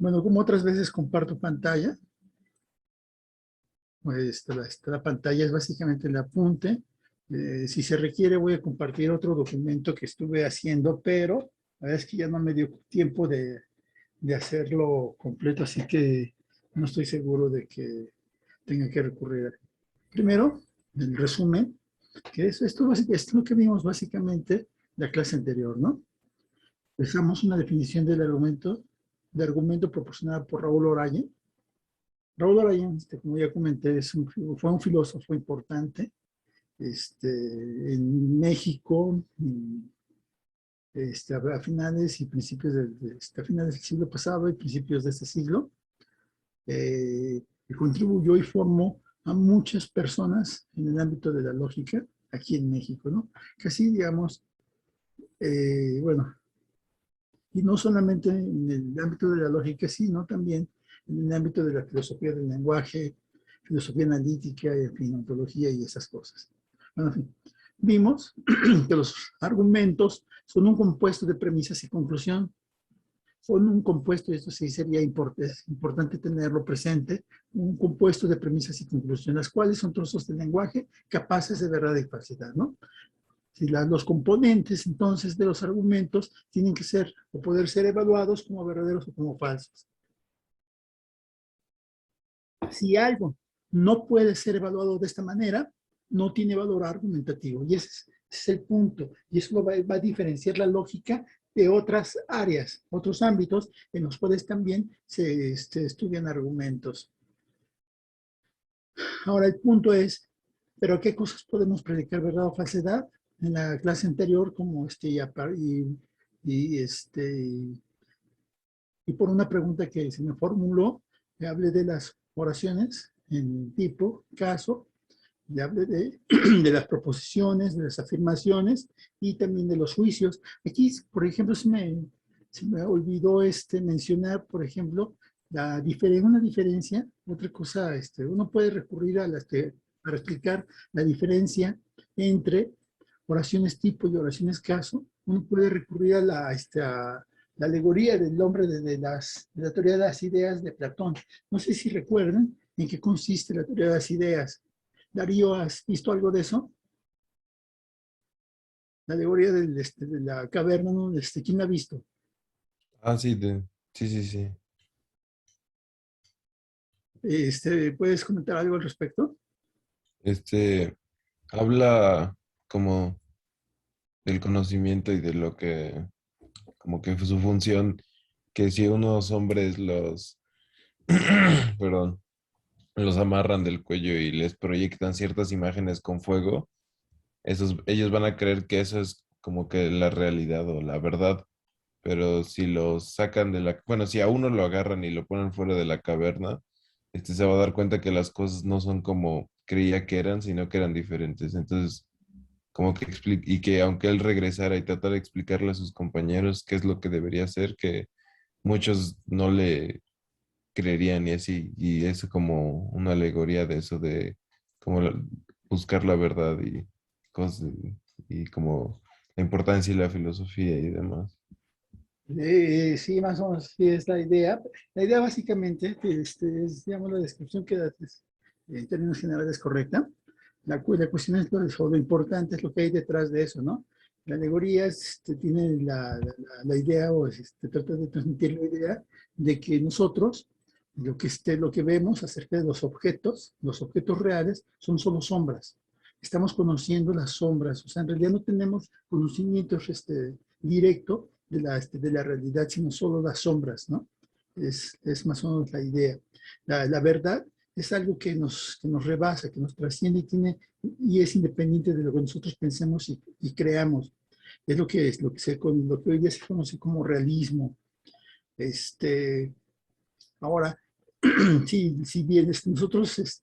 Bueno, como otras veces comparto pantalla, pues la pantalla es básicamente el apunte. Si se requiere voy a compartir otro documento que estuve haciendo, pero la verdad es que ya no me dio tiempo de hacerlo completo, así que no estoy seguro de que tenga que recurrir. Primero, el resumen, que es esto, es lo que vimos básicamente la clase anterior, ¿no? Dejamos una definición de argumento proporcionada por Raúl Oraye. Raúl Oraye, como ya comenté, fue un filósofo importante en México, a finales y principios a finales del siglo pasado y principios de este siglo. Y contribuyó y formó a muchas personas en el ámbito de la lógica aquí en México, ¿no? Casi, digamos, bueno, y no solamente en el ámbito de la lógica, sino también en el ámbito de la filosofía del lenguaje, filosofía analítica, en fin, ontología y esas cosas. Bueno, en fin, vimos que los argumentos son un compuesto de premisas y conclusión. Son un compuesto, y esto sí sería importante tenerlo presente, un compuesto de premisas y conclusiones, las cuales son trozos de lenguaje capaces de verdad y falsedad, ¿no? Si los componentes entonces de los argumentos tienen que ser o poder ser evaluados como verdaderos o como falsos. Si algo no puede ser evaluado de esta manera, no tiene valor argumentativo. Y ese es el punto. Y eso va a diferenciar la lógica de otras áreas, otros ámbitos en los cuales también se estudian argumentos. Ahora el punto es, ¿pero qué cosas podemos predicar, verdad o falsedad? En la clase anterior, como y por una pregunta que se me formuló, le hablé de las oraciones en tipo, caso, le hablé de las proposiciones, de las afirmaciones y también de los juicios. Aquí, por ejemplo, se me olvidó mencionar, por ejemplo, una diferencia, otra cosa, uno puede recurrir para explicar la diferencia entre oraciones tipo y oraciones caso, uno puede recurrir a la alegoría del hombre de la teoría de las ideas de Platón. No sé si recuerdan en qué consiste la teoría de las ideas. Darío, ¿has visto algo de eso? La alegoría de la caverna, ¿no? ¿Quién la ha visto? Ah, sí, sí, sí, sí. ¿Puedes comentar algo al respecto? Este, habla como del conocimiento y de lo como que su función, que si unos hombres perdón, los amarran del cuello y les proyectan ciertas imágenes con fuego, ellos van a creer que eso es como que la realidad o la verdad, pero si los sacan bueno, si a uno lo agarran y lo ponen fuera de la caverna, se va a dar cuenta que las cosas no son como creía que eran, sino que eran diferentes. Entonces, como que explica, y que aunque él regresara y tratara de explicarle a sus compañeros qué es lo que debería hacer, que muchos no le creerían y así, y es como una alegoría de eso, de como buscar la verdad y cosas, y como la importancia y la filosofía y demás. Sí, más o menos, sí es la idea. La idea básicamente, es, digamos, la descripción que das en términos generales correcta. La cuestión es lo importante es lo que hay detrás de eso, ¿no? La alegoría tiene la idea o trata de transmitir la idea de que nosotros, lo que vemos acerca de los objetos reales, son solo sombras. Estamos conociendo las sombras, o sea, en realidad no tenemos conocimiento directo de la realidad, sino solo las sombras, ¿no? Es más o menos la idea. La verdad es algo que nos rebasa, que nos trasciende y es independiente de lo que nosotros pensemos y creamos. Es lo que hoy día se conoce como realismo. Este, ahora, si bien nosotros,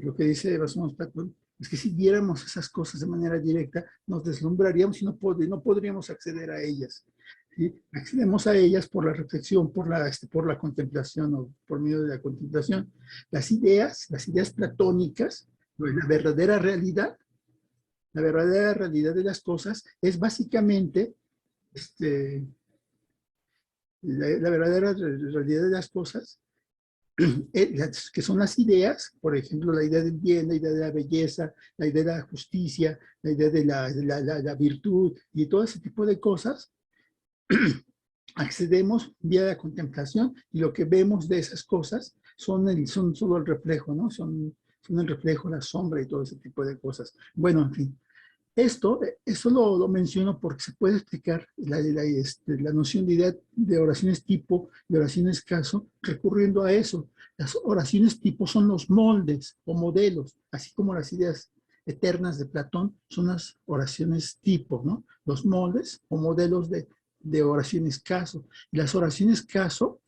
lo que dice Basón Platón, es que si viéramos esas cosas de manera directa, nos deslumbraríamos y no podríamos acceder a ellas. ¿Sí? Accedemos a ellas por la reflexión, por la contemplación o por medio de la contemplación. Las ideas platónicas, pues, la verdadera realidad de las cosas es básicamente este, La verdadera realidad de las cosas, que son las ideas, por ejemplo, la idea del bien, la idea de la belleza, la idea de la justicia, la idea de la virtud y todo ese tipo de cosas, accedemos vía la contemplación y lo que vemos de esas cosas son solo el reflejo, ¿no? Son el reflejo, la sombra y todo ese tipo de cosas. Bueno, en fin. Eso lo menciono porque se puede explicar la noción de idea de oraciones tipo y oraciones caso recurriendo a eso. Las oraciones tipo son los moldes o modelos, así como las ideas eternas de Platón son las oraciones tipo, ¿no? Los moldes o modelos de oraciones caso. Y las oraciones caso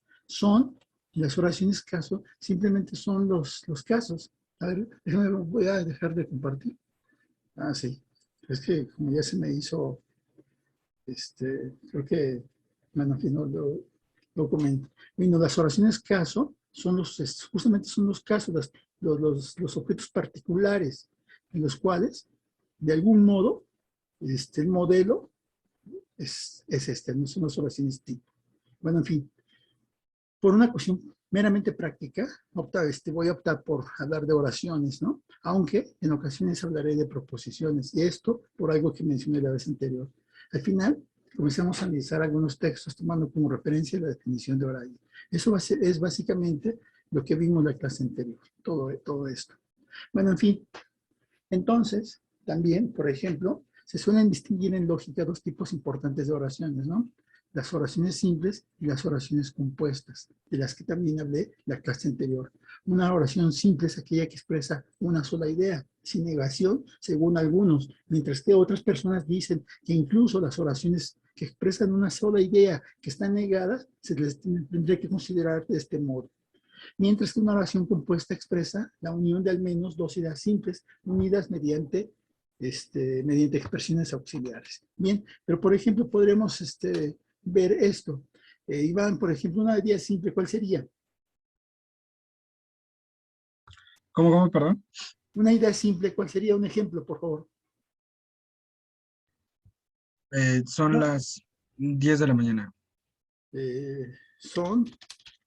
simplemente son los casos. A ver, voy a dejar de compartir. Ah, sí. Es que como ya se me hizo, creo que, bueno, en fin, no lo comento. Bueno, las oraciones caso son justamente son los casos, los objetos particulares en los cuales, de algún modo, el modelo no son las oraciones tipo. Bueno, en fin, por una cuestión meramente práctica, voy a optar por hablar de oraciones, ¿no? Aunque en ocasiones hablaré de proposiciones, y esto por algo que mencioné la vez anterior. Al final, comenzamos a analizar algunos textos tomando como referencia la definición de oración. Eso es básicamente lo que vimos en la clase anterior, todo esto. Bueno, en fin, entonces, también, por ejemplo, se suelen distinguir en lógica dos tipos importantes de oraciones, ¿no? Las oraciones simples y las oraciones compuestas, de las que también hablé la clase anterior. Una oración simple es aquella que expresa una sola idea, sin negación, según algunos, mientras que otras personas dicen que incluso las oraciones que expresan una sola idea que están negadas, se les tendría que considerar de este modo. Mientras que una oración compuesta expresa la unión de al menos dos ideas simples unidas mediante expresiones auxiliares. Bien, pero por ejemplo podremos ver esto. Iván, por ejemplo, una idea simple, ¿cuál sería? ¿Cómo, perdón? Una idea simple, ¿cuál sería? Un ejemplo, por favor. Son las 10 de la mañana. Son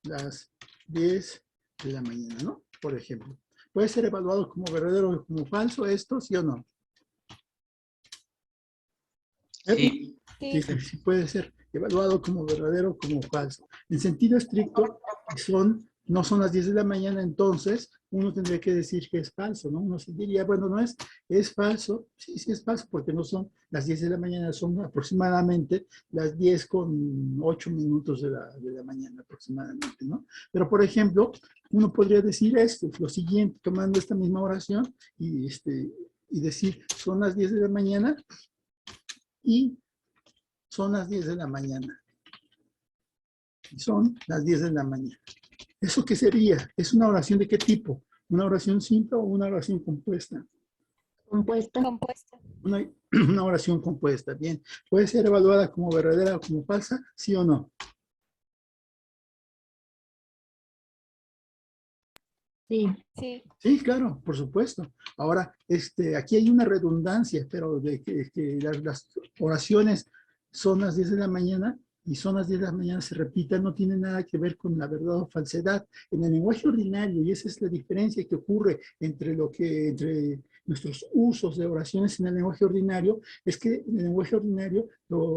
las 10 de la mañana, ¿no? Por ejemplo. ¿Puede ser evaluado como verdadero o como falso esto, sí o no? Sí. Sí, sí puede ser evaluado como verdadero o como falso. En sentido estricto, no son las 10 de la mañana, entonces uno tendría que decir que es falso, ¿no? Uno diría, bueno, no es falso, sí es falso, porque no son las 10 de la mañana, son aproximadamente las 10 con 8 minutos de la mañana aproximadamente, ¿no? Pero, por ejemplo, uno podría decir lo siguiente, tomando esta misma oración y decir, son las 10 de la mañana y son las 10 de la mañana. Y son las 10 de la mañana. ¿Eso qué sería? ¿Es una oración de qué tipo? ¿Una oración simple o una oración compuesta? Compuesta. Una oración compuesta, bien. ¿Puede ser evaluada como verdadera o como falsa? ¿Sí o no? Sí. Sí. Sí, claro, por supuesto. Ahora, aquí hay una redundancia, pero de que las oraciones son las 10 de la mañana y son las 10 de la mañana se repitan, no tiene nada que ver con la verdad o falsedad. En el lenguaje ordinario, y esa es la diferencia que ocurre entre nuestros usos de oraciones en el lenguaje ordinario, es que en el lenguaje ordinario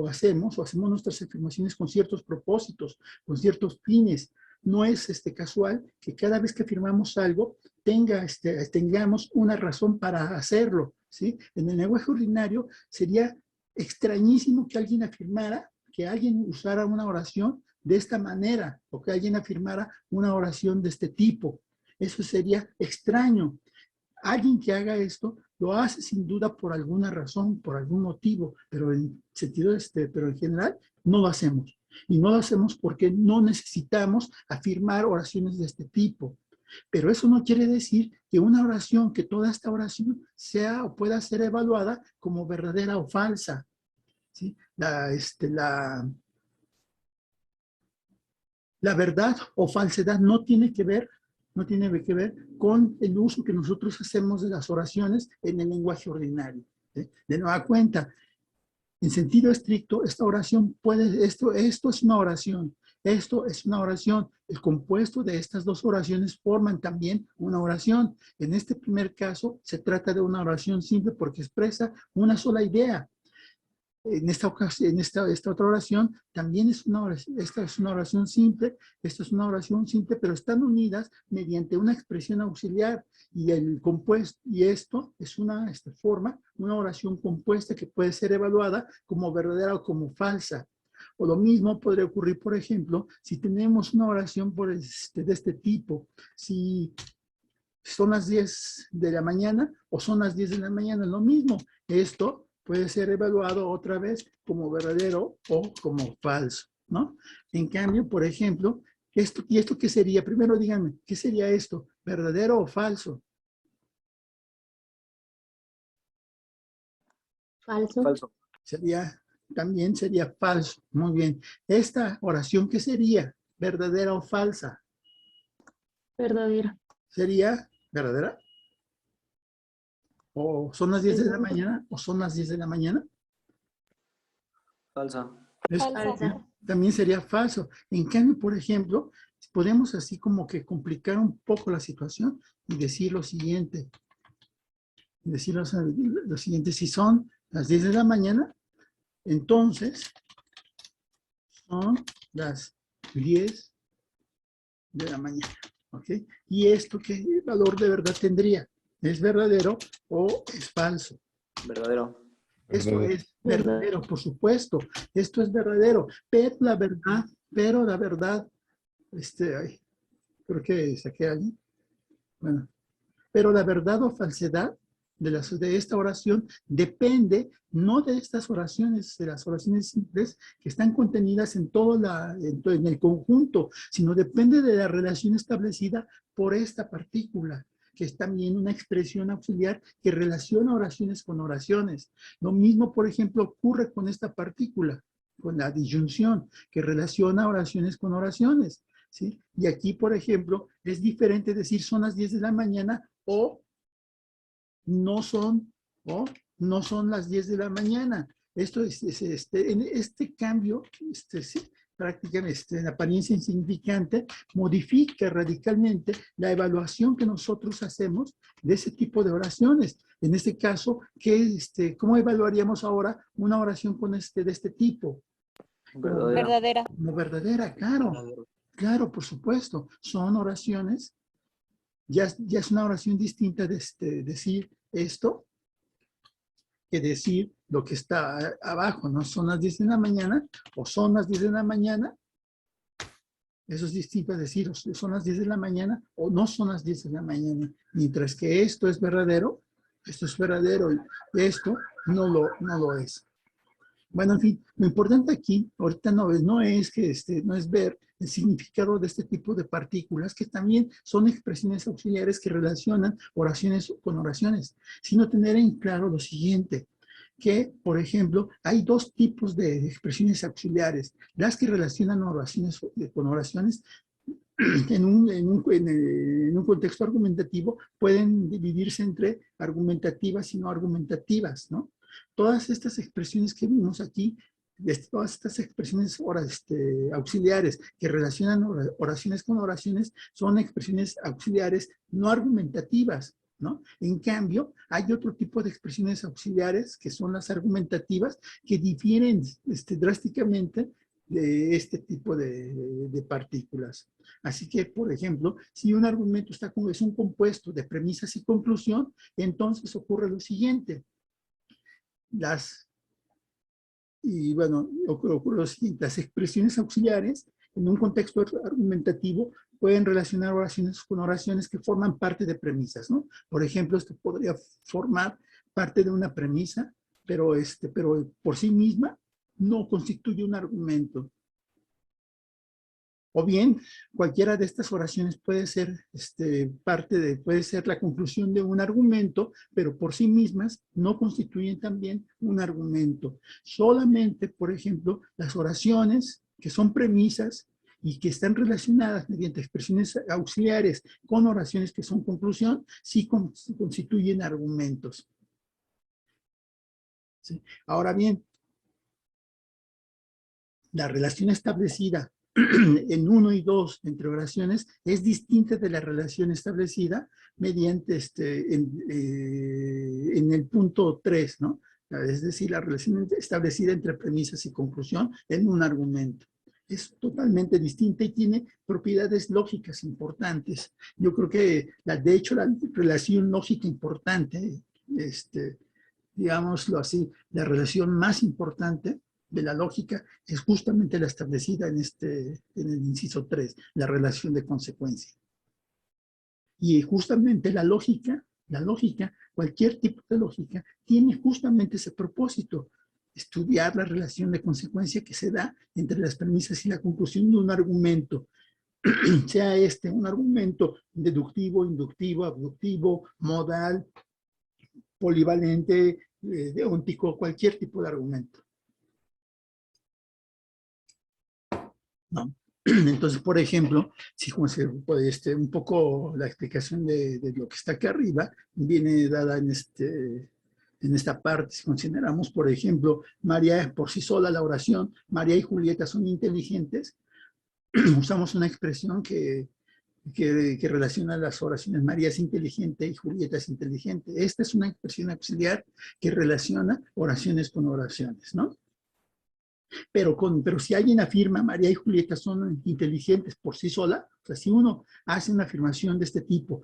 hacemos nuestras afirmaciones con ciertos propósitos, con ciertos fines. No es casual que cada vez que afirmamos algo tengamos una razón para hacerlo, ¿sí? En el lenguaje ordinario sería extrañísimo que alguien afirmara, que alguien usara una oración de esta manera, o que alguien afirmara una oración de este tipo. Eso sería extraño. Alguien que haga esto lo hace sin duda por alguna razón, por algún motivo, pero en general no lo hacemos. Y no lo hacemos porque no necesitamos afirmar oraciones de este tipo. Pero eso no quiere decir que una oración, que toda esta oración sea o pueda ser evaluada como verdadera o falsa. ¿Sí? La verdad o falsedad no tiene que ver con el uso que nosotros hacemos de las oraciones en el lenguaje ordinario. ¿Sí? De nueva cuenta, en sentido estricto, esta oración esto es una oración. Esto es una oración. El compuesto de estas dos oraciones forman también una oración. En este primer caso, se trata de una oración simple porque expresa una sola idea. En esta ocasión, esta otra oración, también es una oración, esta es una oración simple, esta es una oración simple, pero están unidas mediante una expresión auxiliar y el compuesto, y esto es una forma, una oración compuesta que puede ser evaluada como verdadera o como falsa. O lo mismo podría ocurrir, por ejemplo, si tenemos una oración de este tipo, si son las 10 de la mañana o son las 10 de la mañana, lo mismo. Esto puede ser evaluado otra vez como verdadero o como falso, ¿no? En cambio, por ejemplo, ¿y esto qué sería? Primero díganme, ¿qué sería esto? ¿Verdadero o falso? Falso. Falso. También sería falso. Muy bien. Esta oración, ¿qué sería? ¿Verdadera o falsa? Verdadero. ¿Sería verdadera? ¿O son las 10 de la Verdadero. mañana? ¿O son las 10 de la mañana? Falsa. Falsa. También sería falso. En cambio, por ejemplo, podemos así como que complicar un poco la situación y decir lo siguiente. Decir lo siguiente, si son las 10 de la mañana, entonces son las 10 de la mañana. ¿Ok? ¿Y esto qué valor de verdad tendría? ¿Es verdadero o es falso? Verdadero. Esto es verdadero, por supuesto. Esto es verdadero. Pero la verdad, ay, creo que saqué ahí. Bueno, pero la verdad o falsedad de esta oración depende no de estas oraciones, de las oraciones simples que están contenidas en en el conjunto, sino depende de la relación establecida por esta partícula, que es también una expresión auxiliar que relaciona oraciones con oraciones. Lo mismo, por ejemplo, ocurre con esta partícula, con la disyunción, que relaciona oraciones con oraciones. ¿Sí? Y aquí, por ejemplo, es diferente decir son las 10 de la mañana o no son, o no son las 10 de la mañana. Esto en este cambio, sí, prácticamente en apariencia insignificante, modifica radicalmente la evaluación que nosotros hacemos de ese tipo de oraciones. En este caso, ¿cómo evaluaríamos ahora una oración de este tipo? Verdadera. Verdadera. Como verdadera, claro. Verdadero. Claro, por supuesto. Son oraciones, ya es una oración distinta de decir esto que decir lo que está abajo, ¿no? Son las 10 de la mañana o son las 10 de la mañana. Eso es distinto a decir son las 10 de la mañana o no son las 10 de la mañana. Mientras que esto es verdadero y esto no lo es. Bueno, en fin, lo importante aquí, ahorita no es que no es ver el significado de este tipo de partículas, que también son expresiones auxiliares que relacionan oraciones con oraciones, sino tener en claro lo siguiente, que, por ejemplo, hay dos tipos de expresiones auxiliares, las que relacionan oraciones con oraciones en un contexto argumentativo pueden dividirse entre argumentativas y no argumentativas, ¿no? Todas estas expresiones que vimos aquí, todas estas expresiones auxiliares que relacionan oraciones con oraciones, son expresiones auxiliares no argumentativas, ¿no? En cambio, hay otro tipo de expresiones auxiliares que son las argumentativas que difieren drásticamente de este tipo de partículas. Así que, por ejemplo, si un argumento es un compuesto de premisas y conclusión, entonces ocurre lo siguiente. Ocurre lo siguiente, las expresiones auxiliares en un contexto argumentativo pueden relacionar oraciones con oraciones que forman parte de premisas, ¿no? Por ejemplo, esto podría formar parte de una premisa, pero por sí misma no constituye un argumento. O bien, cualquiera de estas oraciones puede ser puede ser la conclusión de un argumento, pero por sí mismas no constituyen también un argumento. Solamente, por ejemplo, las oraciones que son premisas y que están relacionadas mediante expresiones auxiliares con oraciones que son conclusión, sí constituyen argumentos. ¿Sí? Ahora bien, la relación establecida en 1 y 2 entre oraciones es distinta de la relación establecida mediante en el punto 3, ¿no? Es decir, la relación establecida entre premisas y conclusión en un argumento. Es totalmente distinta y tiene propiedades lógicas importantes. Yo creo que, de hecho, la relación lógica importante, digámoslo así, la relación más importante de la lógica es justamente la establecida en el inciso 3, la relación de consecuencia. Y justamente la lógica, cualquier tipo de lógica, tiene justamente ese propósito, estudiar la relación de consecuencia que se da entre las premisas y la conclusión de un argumento, sea un argumento deductivo, inductivo, abductivo, modal, polivalente, deóntico, cualquier tipo de argumento. ¿No? Entonces, por ejemplo, si como un poco la explicación de lo que está aquí arriba viene dada en esta parte. Si consideramos, por ejemplo, María por sí sola la oración, María y Julieta son inteligentes, usamos una expresión que relaciona las oraciones. María es inteligente y Julieta es inteligente. Esta es una expresión auxiliar que relaciona oraciones con oraciones, ¿no? Pero si alguien afirma María y Julieta son inteligentes por sí sola, o sea, si uno hace una afirmación de este tipo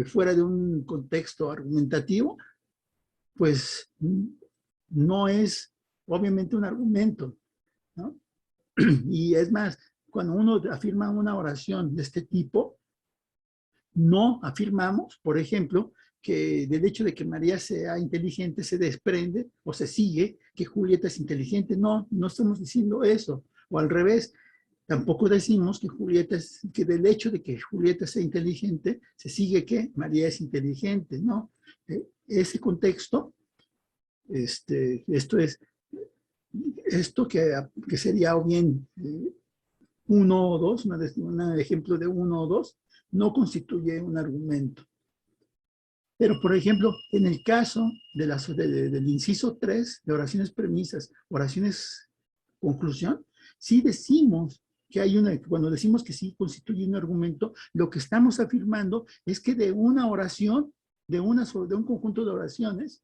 fuera de un contexto argumentativo, pues no es obviamente un argumento, ¿no? Y es más, cuando uno afirma una oración de este tipo, no afirmamos, por ejemplo, que del hecho de que María sea inteligente se desprende o se sigue que Julieta es inteligente. No, no estamos diciendo eso. O al revés, tampoco decimos que del hecho de que Julieta sea inteligente se sigue que María es inteligente, ¿no? Ese contexto, esto que sería o bien 1 o 2, un ejemplo de 1 o 2, no constituye un argumento. Pero, por ejemplo, en el caso del inciso 3, de oraciones premisas, oraciones conclusión, sí decimos que cuando decimos que sí constituye un argumento, lo que estamos afirmando es que de una oración, de un conjunto de oraciones,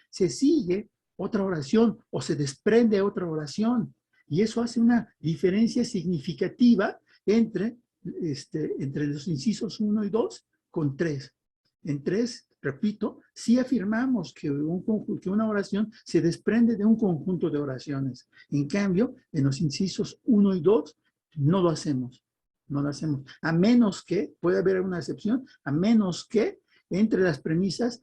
se sigue otra oración o se desprende otra oración. Y eso hace una diferencia significativa entre los incisos 1 y 2 con 3. En 3, repito, sí afirmamos que una oración se desprende de un conjunto de oraciones. En cambio, en los incisos 1 y 2 no lo hacemos. No lo hacemos. A menos que, puede haber una excepción, a menos que entre las premisas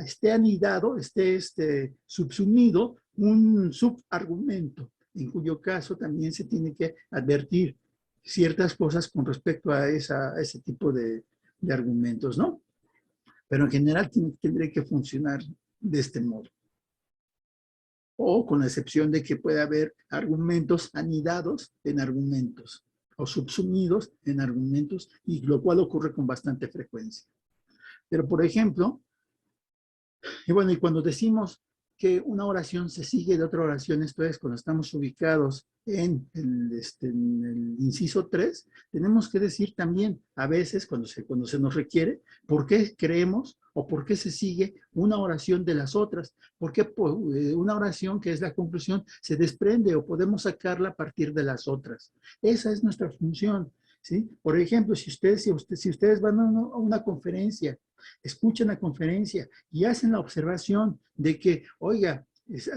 esté anidado, esté subsumido un subargumento, en cuyo caso también se tiene que advertir ciertas cosas con respecto a ese tipo de argumentos, ¿no? Pero en general tendría que funcionar de este modo. O con la excepción de que pueda haber argumentos anidados en argumentos o subsumidos en argumentos, y lo cual ocurre con bastante frecuencia. Pero, por ejemplo, y cuando decimos que una oración se sigue de otra oración, esto es, cuando estamos ubicados en el inciso 3, tenemos que decir también, a veces, cuando se nos requiere, por qué creemos o por qué se sigue una oración de las otras, por qué una oración que es la conclusión se desprende o podemos sacarla a partir de las otras. Esa es nuestra función, ¿sí? Por ejemplo, si ustedes van a una conferencia, escuchan la conferencia y hacen la observación de que, oiga,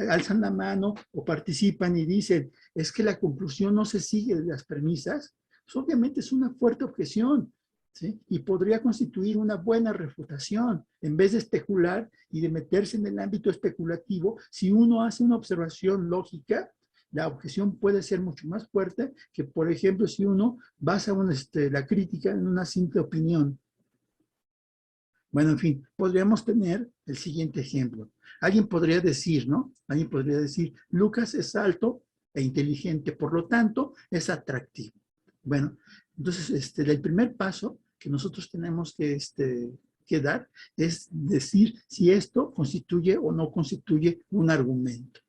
alzan la mano o participan y dicen, es que la conclusión no se sigue de las premisas, pues obviamente es una fuerte objeción, ¿sí? Y podría constituir una buena refutación, en vez de especular y de meterse en el ámbito especulativo. Si uno hace una observación lógica, la objeción puede ser mucho más fuerte que, por ejemplo, si uno basa la crítica en una simple opinión. Bueno, en fin, podríamos tener el siguiente ejemplo. Alguien podría decir, ¿no? Alguien podría decir, Lucas es alto e inteligente, por lo tanto, es atractivo. Bueno, entonces, el primer paso que nosotros tenemos que dar es decir si esto constituye o no constituye un argumento.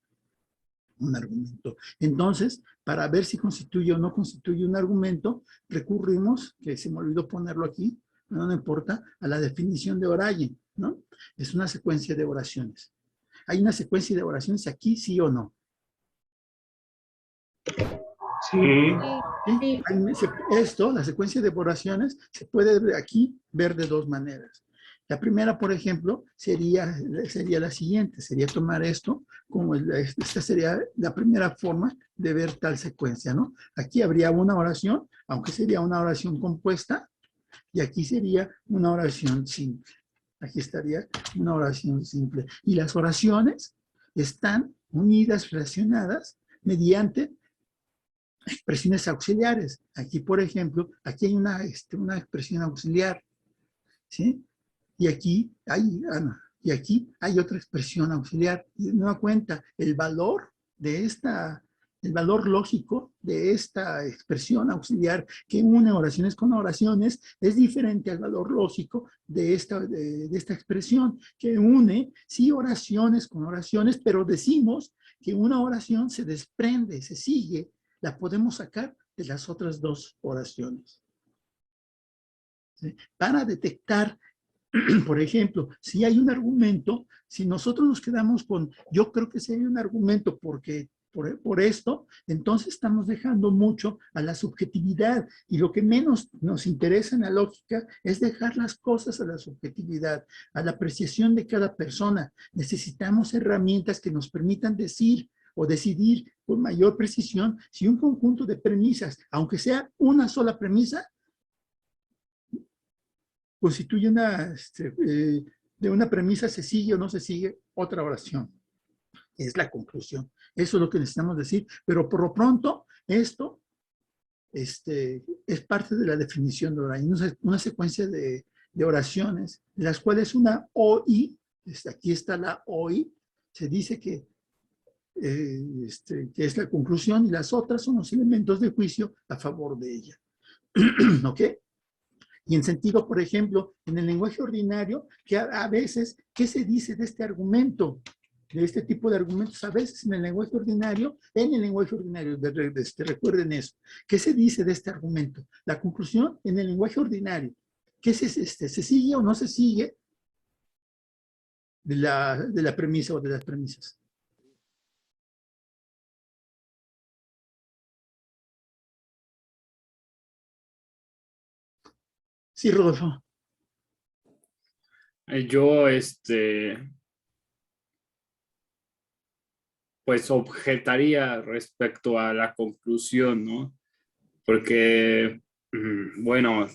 un argumento. Entonces, para ver si constituye o no constituye un argumento, recurrimos, que se me olvidó ponerlo aquí, no importa, a la definición de Orayen, ¿no? Es una secuencia de oraciones. ¿Hay una secuencia de oraciones aquí, sí o no? Sí. ¿Sí? Esto, la secuencia de oraciones, se puede aquí ver de dos maneras. La primera, por ejemplo, sería la siguiente, sería tomar esto como esta sería la primera forma de ver tal secuencia, ¿no? Aquí habría una oración, aunque sería una oración compuesta, y aquí sería una oración simple. Aquí estaría una oración simple. Y las oraciones están unidas, relacionadas, mediante expresiones auxiliares. Aquí, por ejemplo, aquí hay una expresión auxiliar, ¿sí? Y aquí hay otra expresión auxiliar. Y de nueva cuenta, el valor lógico de esta expresión auxiliar que une oraciones con oraciones es diferente al valor lógico de esta expresión que une, sí, oraciones con oraciones, pero decimos que una oración se desprende, se sigue, la podemos sacar de las otras dos oraciones. ¿Sí? Para detectar, por ejemplo, si hay un argumento, si nosotros nos quedamos con, yo creo que si hay un argumento porque por esto, entonces estamos dejando mucho a la subjetividad, y lo que menos nos interesa en la lógica es dejar las cosas a la subjetividad, a la apreciación de cada persona. Necesitamos herramientas que nos permitan decir o decidir con mayor precisión si un conjunto de premisas, aunque sea una sola premisa, constituye de una premisa se sigue o no se sigue otra oración. Es la conclusión. Eso es lo que necesitamos decir. Pero por lo pronto, esto es parte de la definición de oración. Una secuencia de oraciones, de las cuales una OI, aquí está la OI, se dice que es la conclusión, y las otras son los elementos de juicio a favor de ella. ¿Ok? Y en sentido, por ejemplo, en el lenguaje ordinario, que a veces, ¿qué se dice de este argumento? De este tipo de argumentos, a veces en el lenguaje ordinario, recuerden eso. ¿Qué se dice de este argumento? La conclusión en el lenguaje ordinario. ¿Qué se sigue o no se sigue de la premisa o de las premisas? Sí, Rodolfo. Yo, pues objetaría respecto a la conclusión, ¿no? Porque, bueno,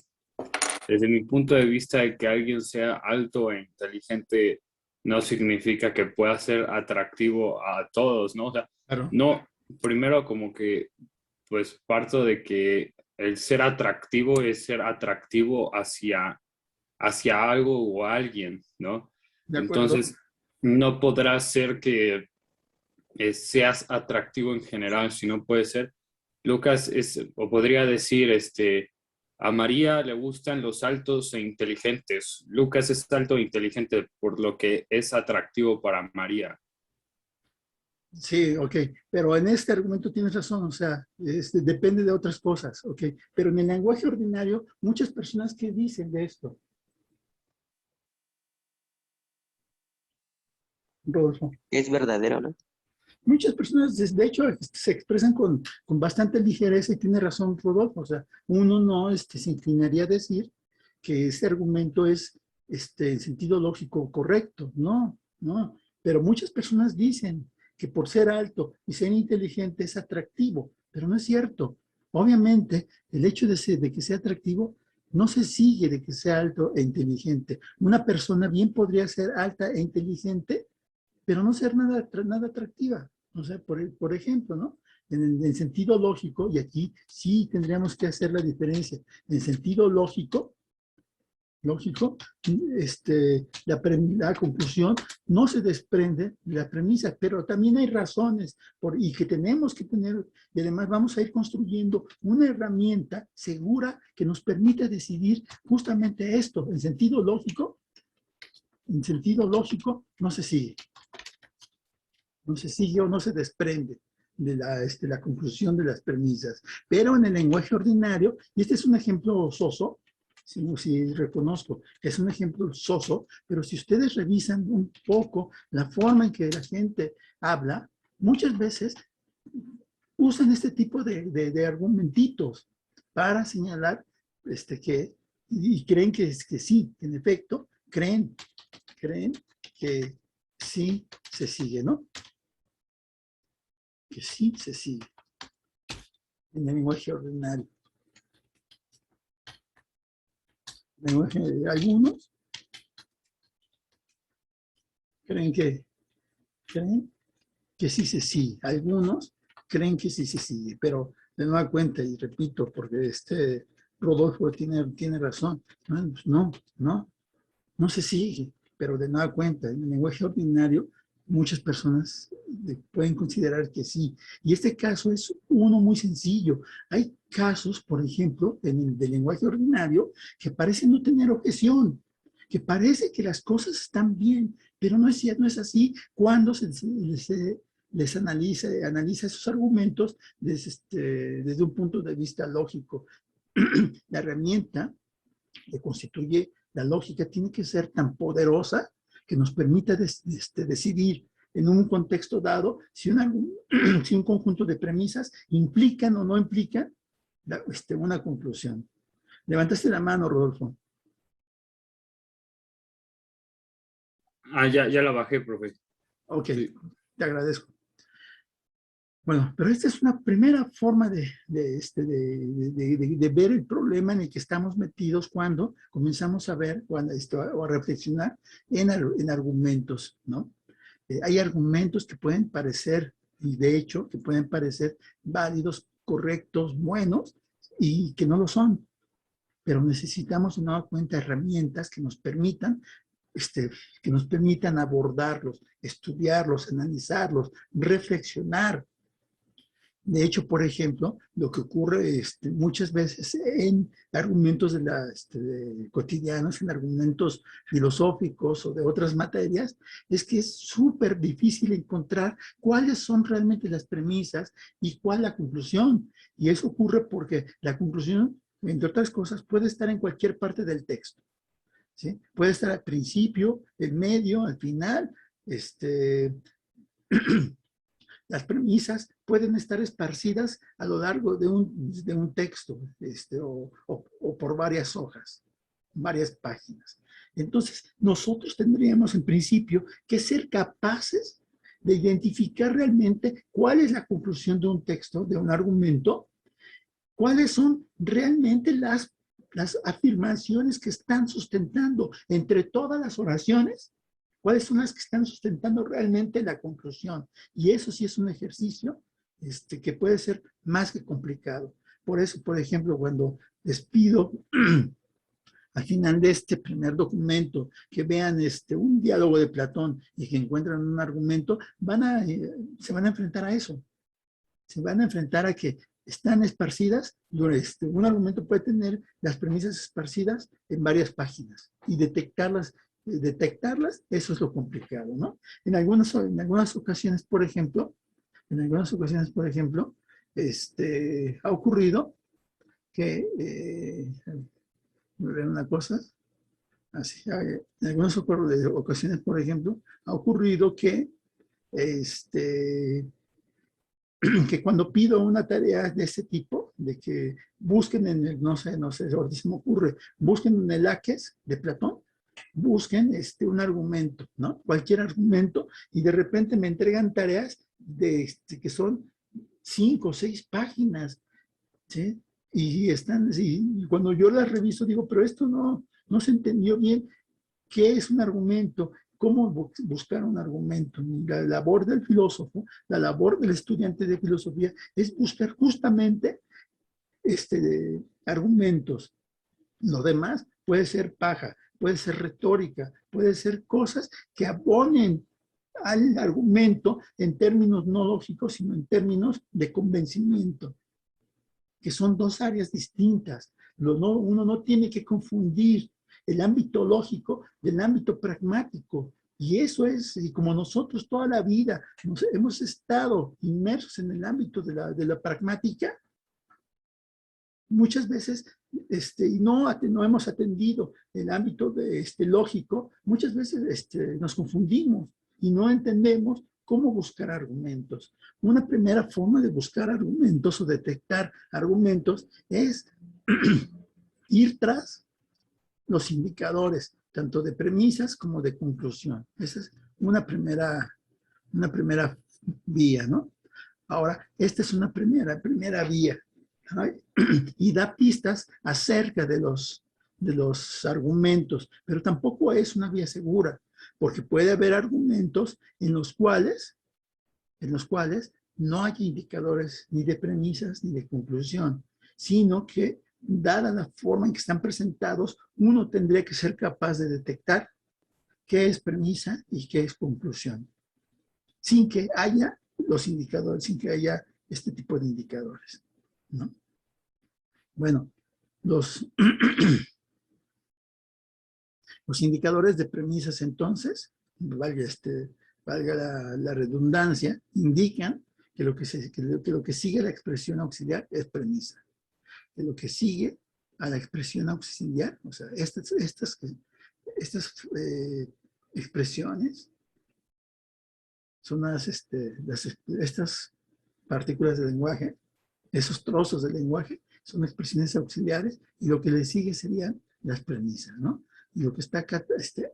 desde mi punto de vista, de que alguien sea alto e inteligente no significa que pueda ser atractivo a todos, ¿no? O sea, Claro. no, primero como que, pues parto de que el ser atractivo es ser atractivo hacia algo o alguien, ¿no? De acuerdo. Entonces, no podrá ser que seas atractivo en general, sino puede ser, Lucas o podría decir, a María le gustan los altos e inteligentes. Lucas es alto e inteligente, por lo que es atractivo para María. Sí, ok, pero en este argumento tienes razón, o sea, depende de otras cosas, ok, pero en el lenguaje ordinario, muchas personas que dicen de esto. Rodolfo. Es verdadero, ¿no? Muchas personas, de hecho, se expresan con bastante ligereza, y tiene razón Rodolfo, o sea, uno no se inclinaría a decir que este argumento es en sentido lógico correcto, no, pero muchas personas dicen que por ser alto y ser inteligente es atractivo, pero no es cierto. Obviamente, el hecho de que sea atractivo no se sigue de que sea alto e inteligente. Una persona bien podría ser alta e inteligente, pero no ser nada atractiva. O sea, por ejemplo, ¿no? En el sentido lógico, y aquí sí tendríamos que hacer la diferencia, en el sentido lógico, la conclusión no se desprende de la premisa, pero también hay razones y que tenemos que tener, y además vamos a ir construyendo una herramienta segura que nos permita decidir justamente esto. En sentido lógico no se sigue. No se sigue o no se desprende. la conclusión de las premisas. Pero en el lenguaje ordinario, y este es un ejemplo soso, si reconozco que es un ejemplo soso, pero si ustedes revisan un poco la forma en que la gente habla, muchas veces usan este tipo de argumentitos para señalar y creen que sí, en efecto, creen que sí se sigue, ¿no? Que sí se sigue en el lenguaje ordinario. Algunos creen que sí se sigue. Algunos creen que sí se sigue, pero de nueva cuenta, y repito, porque Rodolfo tiene razón, no se sigue, pero de nueva cuenta, en el lenguaje ordinario, muchas personas pueden considerar que sí. Y este caso es uno muy sencillo. Hay casos, por ejemplo, del lenguaje ordinario, que parecen no tener objeción, que parece que las cosas están bien, pero no es así cuando les analiza esos argumentos desde un punto de vista lógico. La herramienta que constituye la lógica tiene que ser tan poderosa que nos permita decidir en un contexto dado si un conjunto de premisas implican o no implican una conclusión. Levantaste la mano, Rodolfo. Ya la bajé, profe. Ok, Sí. te agradezco. Bueno, pero esta es una primera forma de ver el problema en el que estamos metidos cuando comenzamos a ver o a reflexionar en argumentos, ¿no? Hay argumentos que pueden parecer, y de hecho, que pueden parecer válidos, correctos, buenos, y que no lo son. Pero necesitamos, de nueva cuenta, herramientas que nos permitan abordarlos, estudiarlos, analizarlos, reflexionar. De hecho, por ejemplo, lo que ocurre muchas veces en argumentos cotidianos, en argumentos filosóficos o de otras materias, es que es súper difícil encontrar cuáles son realmente las premisas y cuál la conclusión. Y eso ocurre porque la conclusión, entre otras cosas, puede estar en cualquier parte del texto, ¿sí? Puede estar al principio, en medio, al final, las premisas pueden estar esparcidas a lo largo de un texto o por varias hojas, varias páginas. Entonces, nosotros tendríamos en principio que ser capaces de identificar realmente cuál es la conclusión de un texto, de un argumento, cuáles son realmente las afirmaciones que están sustentando entre todas las oraciones, cuáles son las que están sustentando realmente la conclusión. Y eso sí es un ejercicio que puede ser más que complicado. Por eso, por ejemplo, cuando les pido al final de este primer documento que vean un diálogo de Platón y que encuentran un argumento, se van a enfrentar a eso. Se van a enfrentar a que están esparcidas, un argumento puede tener las premisas esparcidas en varias páginas y detectarlas, eso es lo complicado, ¿no? En algunas ocasiones, por ejemplo, ha ocurrido que, una cosa, así, en algunas ocasiones, por ejemplo, ha ocurrido que que cuando pido una tarea de ese tipo, de que busquen en el, no sé, ahorita se me ocurre, busquen en el Laques de Platón, busquen un argumento, ¿no? Cualquier argumento, y de repente me entregan tareas que son 5 o 6 páginas, ¿sí? Y cuando yo las reviso digo, pero esto no se entendió bien. ¿Qué es un argumento? ¿Cómo buscar un argumento? La labor del filósofo, la labor del estudiante de filosofía es buscar justamente argumentos. Lo demás puede ser paja, puede ser retórica, puede ser cosas que abonen al argumento en términos no lógicos, sino en términos de convencimiento, que son dos áreas distintas. Uno no tiene que confundir el ámbito lógico del ámbito pragmático. Y eso es, y como nosotros toda la vida hemos estado inmersos en el ámbito de la pragmática, muchas veces y no hemos atendido el ámbito lógico, muchas veces nos confundimos y no entendemos cómo buscar argumentos. Una primera forma de buscar argumentos o detectar argumentos es ir tras los indicadores, tanto de premisas como de conclusión. Esa es una primera vía, ¿no? Ahora, esta es una primera vía, ¿no? Y da pistas acerca de los argumentos, pero tampoco es una vía segura, porque puede haber argumentos en los cuales no hay indicadores ni de premisas ni de conclusión, sino que, dada la forma en que están presentados, uno tendría que ser capaz de detectar qué es premisa y qué es conclusión, sin que haya los indicadores, sin que haya este tipo de indicadores, ¿no? Bueno, los indicadores de premisas, entonces, valga la redundancia, indican que lo que sigue a la expresión auxiliar es premisa. Que lo que sigue a la expresión auxiliar, o sea, estas expresiones son estas partículas del lenguaje, esos trozos del lenguaje, son expresiones auxiliares, y lo que le sigue serían las premisas, ¿no? Y lo que está acá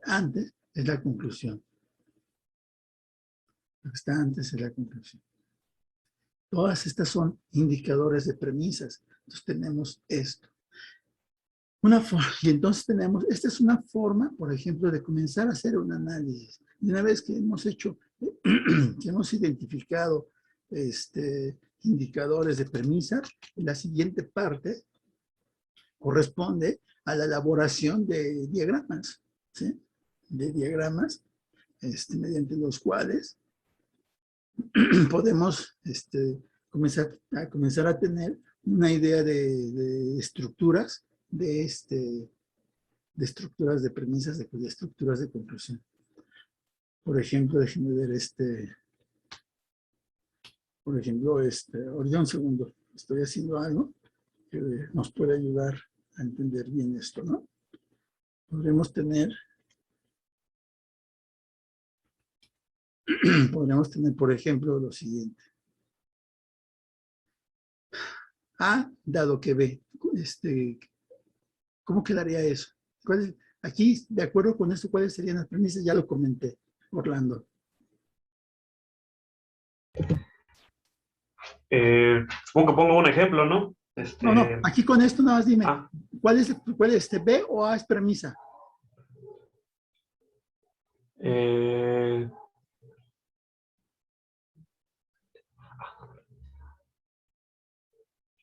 antes es la conclusión. Lo que está antes es la conclusión. Todas estas son indicadores de premisas. Entonces tenemos esto. Y entonces esta es una forma, por ejemplo, de comenzar a hacer un análisis. Y una vez que hemos que hemos identificado indicadores de premisas, la siguiente parte corresponde a la elaboración de diagramas, ¿sí? De diagramas mediante los cuales podemos comenzar a tener una idea de estructuras, de estructuras de premisas, de estructuras de conclusión. Por ejemplo, déjenme ver por ejemplo, ahorita un segundo, estoy haciendo algo que nos puede ayudar a entender bien esto, ¿no? Podríamos tener, por ejemplo, lo siguiente. A dado que B. ¿Cómo quedaría eso? Aquí, de acuerdo con esto, ¿cuáles serían las premisas? Ya lo comenté, Orlando. Supongo que pongo un ejemplo, ¿no? No, aquí con esto nada más dime, ¿cuál es B o A es premisa?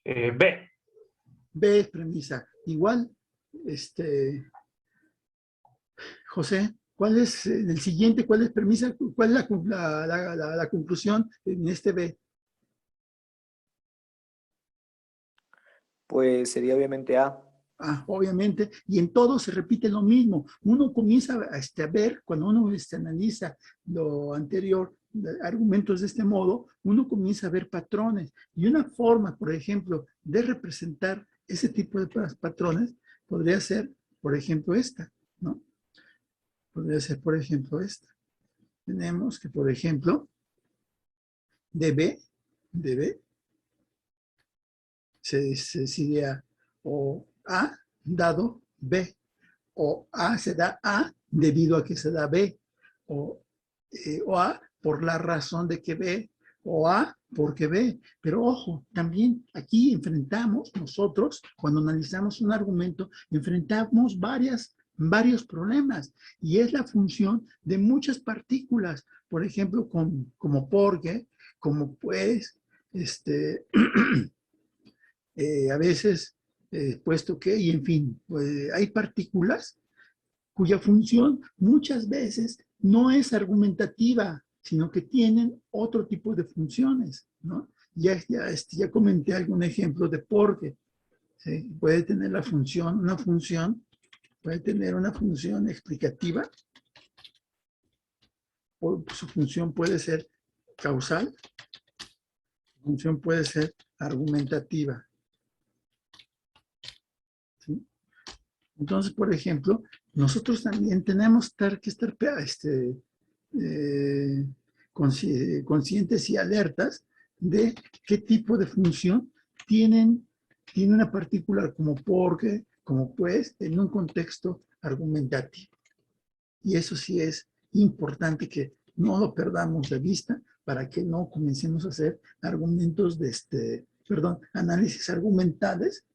B. B es premisa. Igual, José, ¿cuál es el siguiente? ¿Cuál es premisa? ¿Cuál es la conclusión en B? Pues sería obviamente A. Obviamente, y en todo se repite lo mismo. Uno comienza a ver, cuando uno analiza lo anterior, argumentos de este modo, uno comienza a ver patrones. Y una forma, por ejemplo, de representar ese tipo de patrones podría ser, por ejemplo, esta, ¿no? Podría ser, por ejemplo, esta. Tenemos que, por ejemplo, DB se sería o A dado B, o A se da A debido a que se da B, o A por la razón de que B, o A porque B. Pero ojo, también aquí enfrentamos nosotros, cuando analizamos un argumento, enfrentamos varios problemas, y es la función de muchas partículas, por ejemplo, como porque, como pues, a veces, puesto que, y en fin, pues, hay partículas cuya función muchas veces no es argumentativa, sino que tienen otro tipo de funciones, ¿no? Ya comenté algún ejemplo de porque, ¿sí? Puede tener puede tener una función explicativa, su función puede ser causal, su función puede ser argumentativa. ¿Sí? Entonces, por ejemplo, nosotros también tenemos que estar conscientes y alertas de qué tipo de función tiene una particular como porque, como pues, en un contexto argumentativo. Y eso sí es importante que no lo perdamos de vista para que no comencemos a hacer argumentos análisis argumentales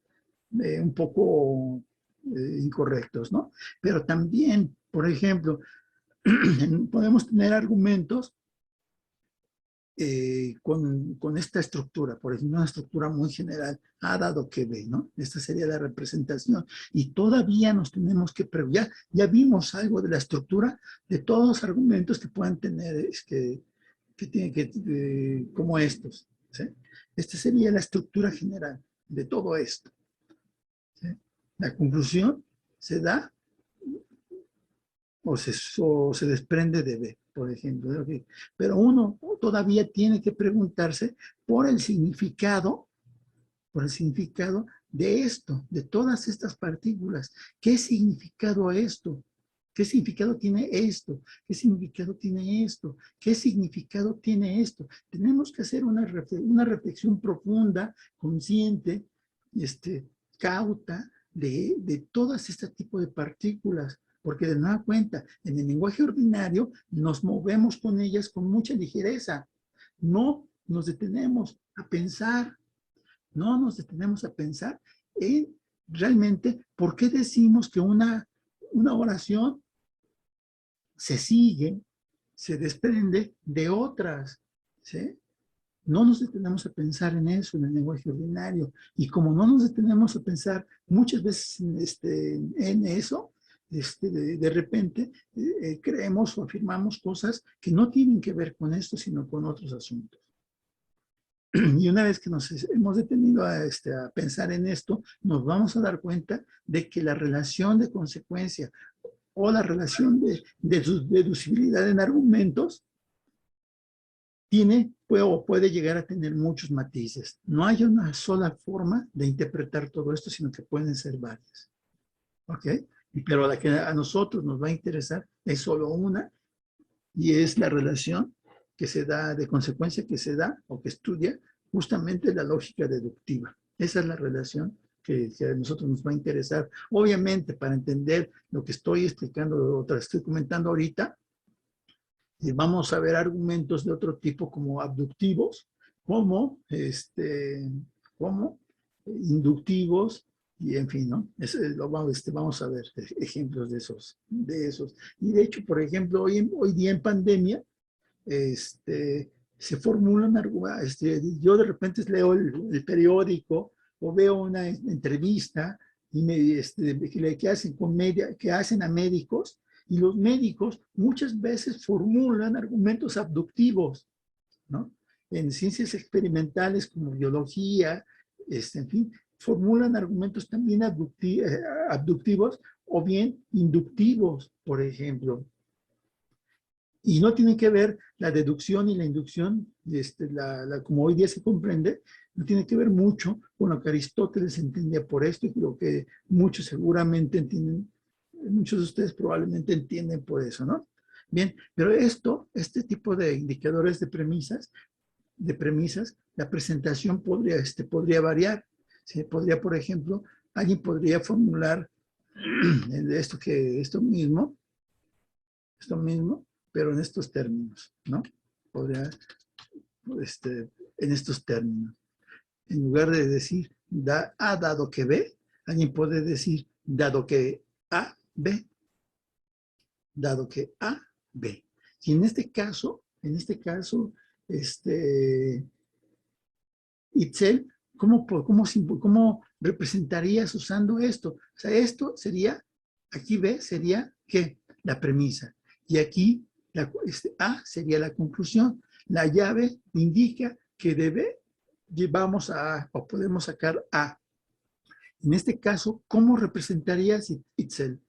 un poco incorrectos, ¿no? Pero también, por ejemplo, podemos tener argumentos con esta estructura, por ejemplo, una estructura muy general, A dado que B, ¿no? Esta sería la representación. Y todavía nos tenemos que preguntar, ya vimos algo de la estructura de todos los argumentos que puedan tener, como estos, ¿sí? Esta sería la estructura general de todo esto, ¿sí? La conclusión se da o se desprende de B, por ejemplo. Pero uno todavía tiene que preguntarse por el significado de esto, de todas estas partículas. ¿Qué significado esto? ¿Qué significado tiene esto? ¿Qué significado tiene esto? ¿Qué significado tiene esto? Tenemos que hacer una reflexión profunda, consciente, cauta, de todas este tipo de partículas, porque de nueva cuenta, en el lenguaje ordinario nos movemos con ellas con mucha ligereza. No nos detenemos a pensar, en realmente por qué decimos que una oración se sigue, se desprende de otras, ¿sí? No nos detenemos a pensar en eso, en el lenguaje ordinario. Y como no nos detenemos a pensar muchas veces en eso, de repente creemos o afirmamos cosas que no tienen que ver con esto, sino con otros asuntos. Y una vez que nos hemos detenido a pensar en esto, nos vamos a dar cuenta de que la relación de consecuencia o la relación de deducibilidad en argumentos puede llegar a tener muchos matices. No hay una sola forma de interpretar todo esto, sino que pueden ser varias. ¿Ok? Pero la que a nosotros nos va a interesar es solo una, y es la relación que se da, de consecuencia que se da o que estudia justamente la lógica deductiva. Esa es la relación que a nosotros nos va a interesar. Obviamente, para entender lo que estoy explicando, estoy comentando ahorita, vamos a ver argumentos de otro tipo como abductivos, como inductivos, y en fin, ¿no? Vamos a ver ejemplos de esos. Y de hecho, por ejemplo, hoy día en pandemia, se formulan argumentos. Yo de repente leo el periódico o veo una entrevista y que hacen a médicos, y los médicos muchas veces formulan argumentos abductivos, ¿no? En ciencias experimentales como biología, en fin, formulan argumentos también abductivos o bien inductivos, por ejemplo. Y no tiene que ver la deducción y la inducción, como hoy día se comprende, no tiene que ver mucho con lo que Aristóteles entendía por esto, y lo que muchos seguramente entienden, muchos de ustedes probablemente entienden por eso, ¿no? Bien, pero este tipo de indicadores de premisas, la presentación podría variar. ¿Sí? Por ejemplo, alguien podría formular esto mismo, pero en estos términos, ¿no? En estos términos. En lugar de decir A dado que B, alguien puede decir dado que A, B. Dado que A, B. Y en este caso, Itzel, ¿cómo representarías usando esto? O sea, esto sería, aquí B sería, ¿qué? La premisa. Y aquí A sería la conclusión. La llave indica que de B llevamos a A, o podemos sacar A. En este caso, ¿cómo representarías Itzel?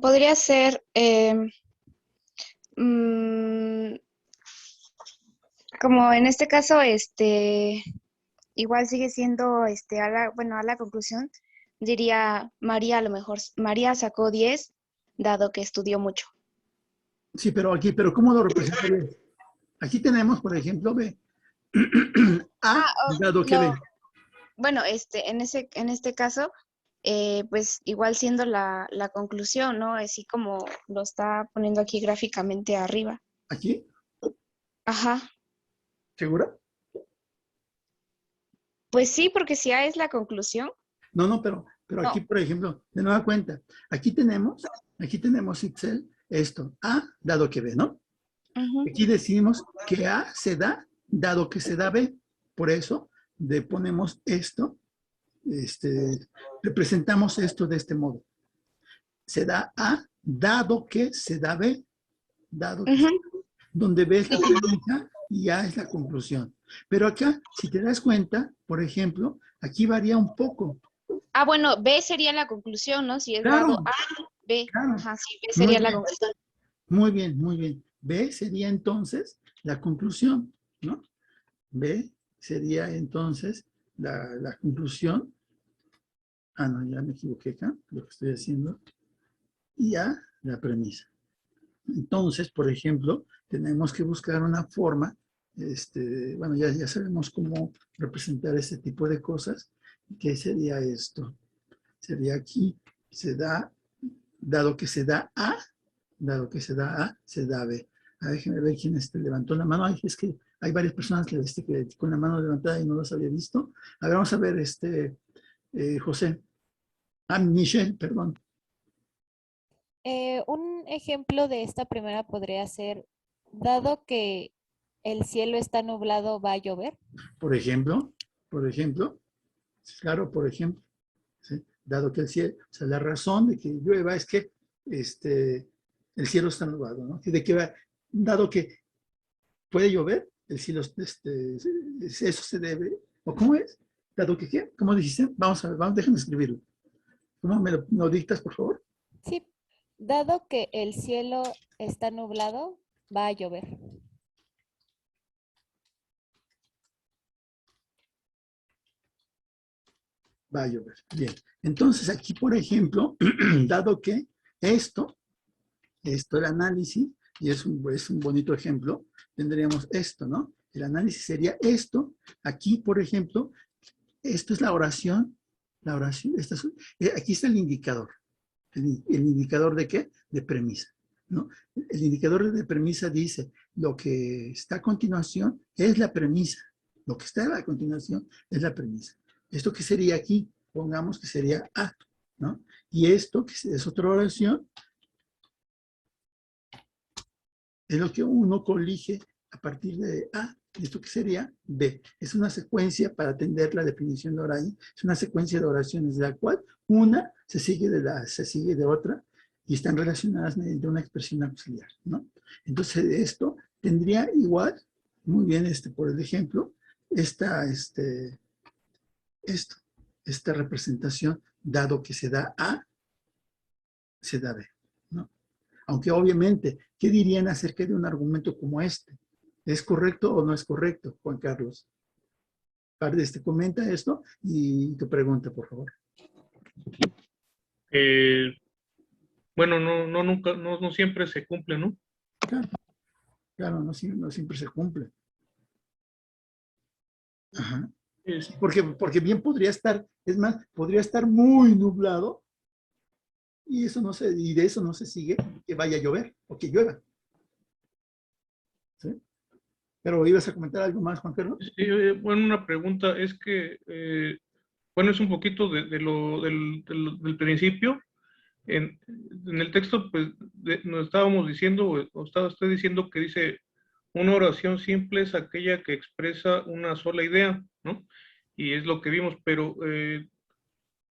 Podría ser mm, como en este caso, igual sigue siendo, a la conclusión, diría María, a lo mejor, María sacó 10, dado que estudió mucho. Sí, pero ¿cómo lo representarías? Aquí tenemos, por ejemplo, B. A, dado que B. Bueno, en este caso, pues igual siendo la conclusión, ¿no? Así como lo está poniendo aquí gráficamente arriba. ¿Aquí? Ajá. ¿Segura? Pues sí, porque si A es la conclusión. No, pero aquí, por ejemplo, de nueva cuenta, aquí tenemos, Itzel, esto, A, dado que B, ¿no? Ujú. Aquí decimos que A se da, dado que se da B. Por eso, ponemos esto, representamos esto de este modo. Se da A, dado que se da B, dado que se da B, donde B es la premisa y A es la conclusión. Pero acá, si te das cuenta, por ejemplo, aquí varía un poco. Ah, bueno, B sería la conclusión, ¿no? Si es Claro, dado A, B. claro. Ajá, sí, B Muy sería la bien. conclusión. Muy bien, muy bien. B sería entonces la conclusión, ¿no? B sería entonces la conclusión. Ah, no, ya me equivoqué acá, lo que estoy haciendo. Y A, la premisa. Entonces, por ejemplo, tenemos que buscar una forma, bueno, ya sabemos cómo representar este tipo de cosas. ¿Qué sería esto? Sería aquí, se da, dado que se da A, se da B. Déjenme ver quién levantó la mano. Ay, es que hay varias personas que, con la mano levantada y no las había visto. A ver, vamos a ver, José. Michelle, perdón. Un ejemplo de esta primera podría ser, dado que el cielo está nublado, ¿va a llover? Por ejemplo, claro, por ejemplo, ¿sí? Dado que el cielo, o sea, la razón de que llueva es que el cielo está nublado, ¿no? De que dado que puede llover, el cielo, eso se debe, ¿o cómo es? Dado que, ¿qué? ¿Cómo dijiste? Vamos a ver, déjame escribirlo. ¿Cómo me lo dictas, por favor? Sí, dado que el cielo está nublado, va a llover. Va a llover. Bien. Entonces, aquí, por ejemplo, dado que esto, el análisis, y es un bonito ejemplo, tendríamos esto, ¿no? El análisis sería esto. Aquí, por ejemplo, esto es la oración. Aquí está el indicador. ¿El indicador de qué? De premisa, ¿no? El indicador de premisa dice, lo que está a continuación es la premisa. Lo que está a continuación es la premisa. ¿Esto qué sería aquí? Pongamos que sería A, ¿no? Y esto, que es otra oración, es lo que uno colige a partir de A. ¿Esto qué sería? B. Es una secuencia para atender la definición de oración. Es una secuencia de oraciones de la cual una se sigue de otra y están relacionadas mediante una expresión auxiliar, ¿no? Entonces, esto tendría igual, muy bien, por el ejemplo, esta representación, dado que se da A, se da B, ¿no? Aunque obviamente, ¿qué dirían acerca de un argumento como este? ¿Es correcto o no es correcto, Juan Carlos? Comenta esto y tu pregunta, por favor. Bueno, no siempre se cumple, ¿no? Claro, no siempre se cumple. Ajá. Es- Porque bien podría estar, es más, podría estar muy nublado y de eso no se sigue que vaya a llover o que llueva. ¿Sí? Pero ibas a comentar algo más, Juan Carlos. sí, bueno, una pregunta es que, bueno, es un poquito del principio. En el texto, pues, nos estábamos diciendo, o estaba usted diciendo que dice, una oración simple es aquella que expresa una sola idea, ¿no? Y es lo que vimos, pero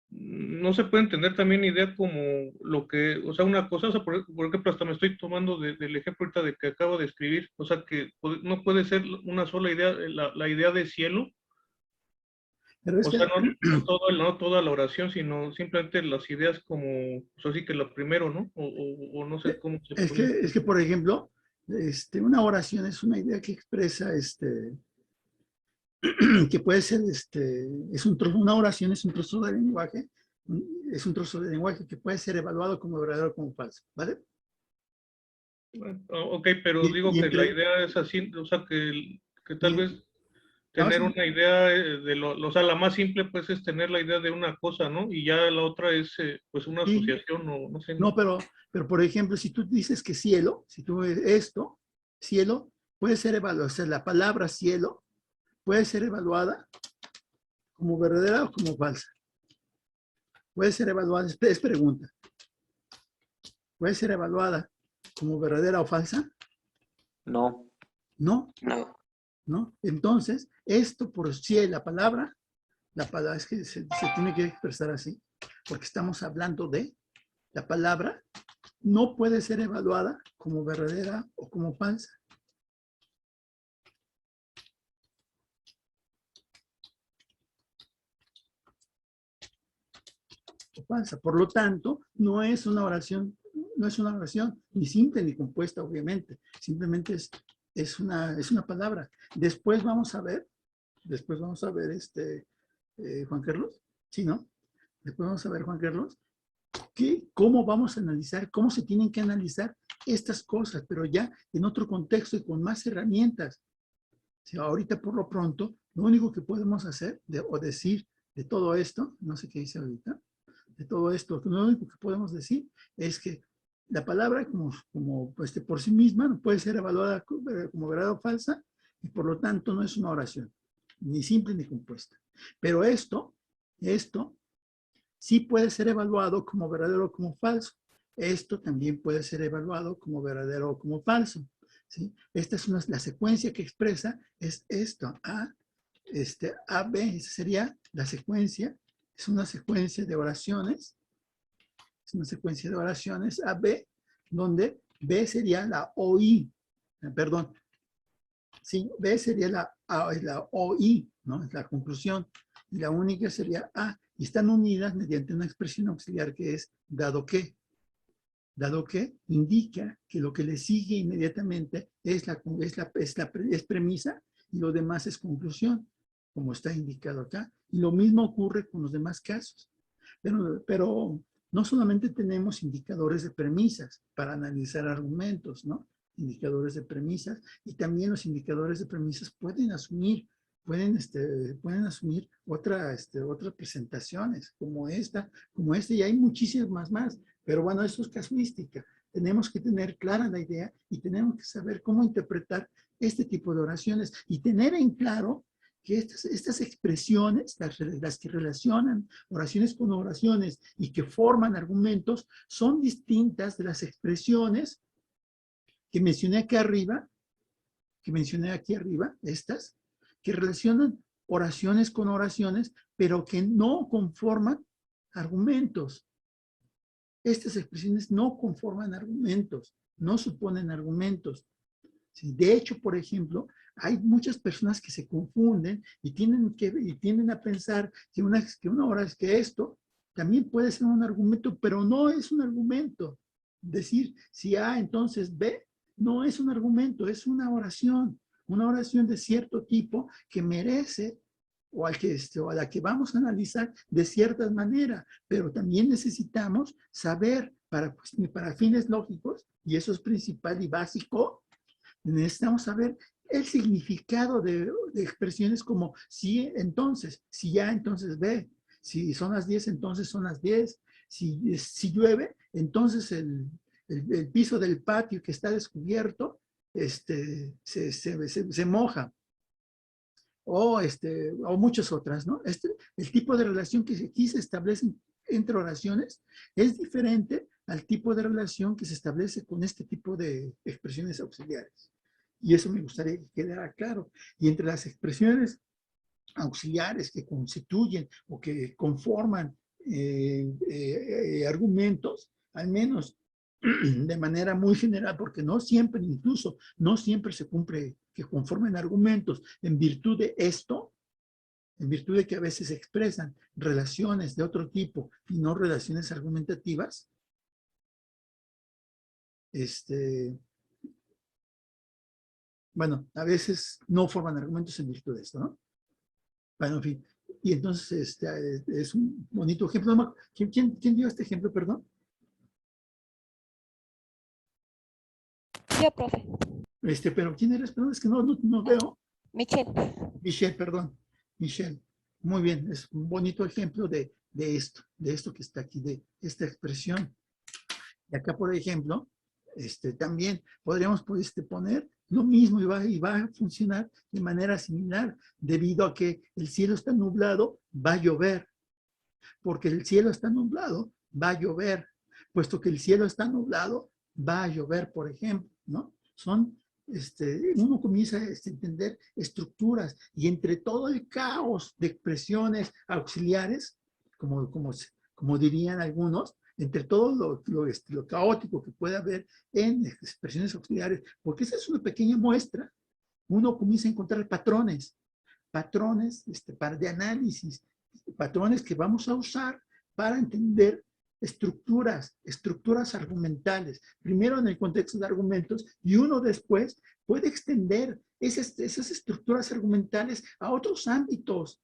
no se puede entender también idea como lo que, o sea, una cosa, o sea, por ejemplo, hasta me estoy tomando del ejemplo ahorita de que acabo de escribir, o sea, que no puede ser una sola idea, la idea de cielo, Pero es o que, sea, no toda la oración, sino simplemente las ideas como, pues así que lo primero, ¿no? O no sé cómo se puede. es que, por ejemplo, Una oración es una idea que expresa, que puede ser, una oración es un trozo de lenguaje, es un trozo de lenguaje que puede ser evaluado como verdadero o como falso, ¿vale? Ok, pero digo que la idea es así, o sea, que tal vez tener una idea o sea, la más simple pues es tener la idea de una cosa, ¿no? Y ya la otra es pues una asociación o no sé. No, pero por ejemplo, si tú dices que cielo, si tú esto, cielo, puede ser evaluado, o sea, la palabra cielo puede ser evaluada como verdadera o como falsa. Puede ser evaluada, es pregunta. ¿Puede ser evaluada como verdadera o falsa? No. No. No. ¿No? Entonces, esto por sí, la palabra es que se tiene que expresar así, porque estamos hablando de la palabra, no puede ser evaluada como verdadera o como falsa. O falsa. Por lo tanto, no es una oración ni simple ni compuesta, obviamente. Simplemente es una palabra. Después vamos a ver, Juan Carlos, ¿sí, no? Después vamos a ver, Juan Carlos, cómo vamos a analizar, cómo se tienen que analizar estas cosas, pero ya en otro contexto y con más herramientas. Si ahorita, por lo pronto, lo único que podemos hacer o decir de todo esto, no sé qué dice ahorita, de todo esto, lo único que podemos decir es que la palabra por sí misma no puede ser evaluada como verdad o falsa y por lo tanto no es una oración, ni simple ni compuesta. Pero esto sí puede ser evaluado como verdadero o como falso. Esto también puede ser evaluado como verdadero o como falso. ¿Sí? Esta es la secuencia que expresa, es esto, A, B, esa sería la secuencia, es una secuencia de oraciones, A, B, donde B sería la OI, perdón, sí, B sería la OI, ¿no? Es la conclusión, y la única sería A, y están unidas mediante una expresión auxiliar que es dado que. Dado que indica que lo que le sigue inmediatamente es premisa y lo demás es conclusión, como está indicado acá. Y lo mismo ocurre con los demás casos. Pero no solamente tenemos indicadores de premisas para analizar argumentos, ¿no? Indicadores de premisas, y también los indicadores de premisas pueden asumir otras presentaciones como esta, y hay muchísimas más. Pero bueno, eso es casuística. Tenemos que tener clara la idea y tenemos que saber cómo interpretar este tipo de oraciones y tener en claro que estas expresiones, las que relacionan oraciones con oraciones y que forman argumentos, son distintas de las expresiones que mencioné aquí arriba, estas, que relacionan oraciones con oraciones, pero que no conforman argumentos. Estas expresiones no conforman argumentos, no suponen argumentos. ¿Sí? De hecho, por ejemplo, hay muchas personas que se confunden y tienden a pensar que esto también puede ser un argumento, pero no es un argumento. Decir si A, entonces B, no es un argumento, es una oración de cierto tipo que merece o a la que vamos a analizar de cierta manera, pero también necesitamos saber para fines lógicos, y eso es principal y básico, necesitamos saber el significado de expresiones como si entonces, si ya entonces ve, si son las 10 entonces son las 10, si llueve entonces el piso del patio que está descubierto se moja. O muchas otras, ¿no? El tipo de relación que aquí se establece entre oraciones es diferente al tipo de relación que se establece con este tipo de expresiones auxiliares. Y eso me gustaría que quedara claro. Y entre las expresiones auxiliares que constituyen o que conforman argumentos, al menos de manera muy general, porque no siempre se cumple que conformen argumentos en virtud de esto, en virtud de que a veces se expresan relaciones de otro tipo y no relaciones argumentativas, bueno, a veces no forman argumentos en virtud de esto, ¿no? Bueno, en fin. Y entonces es un bonito ejemplo. No, ¿quién dio este ejemplo, perdón? Yo, profe. Pero ¿quién eres? Perdón, es que no veo. Michelle. Michelle, perdón. Michelle. Muy bien, es un bonito ejemplo de esto que está aquí, de esta expresión. Y acá, por ejemplo, también podríamos poner lo mismo y va a funcionar de manera similar, debido a que el cielo está nublado, va a llover. Porque el cielo está nublado, va a llover. Puesto que el cielo está nublado, va a llover, por ejemplo, ¿no? Uno comienza a entender estructuras y entre todo el caos de expresiones auxiliares, como dirían algunos, entre todo lo caótico que puede haber en expresiones auxiliares, porque esa es una pequeña muestra, uno comienza a encontrar patrones de análisis, patrones que vamos a usar para entender estructuras argumentales, primero en el contexto de argumentos y uno después puede extender esas estructuras argumentales a otros ámbitos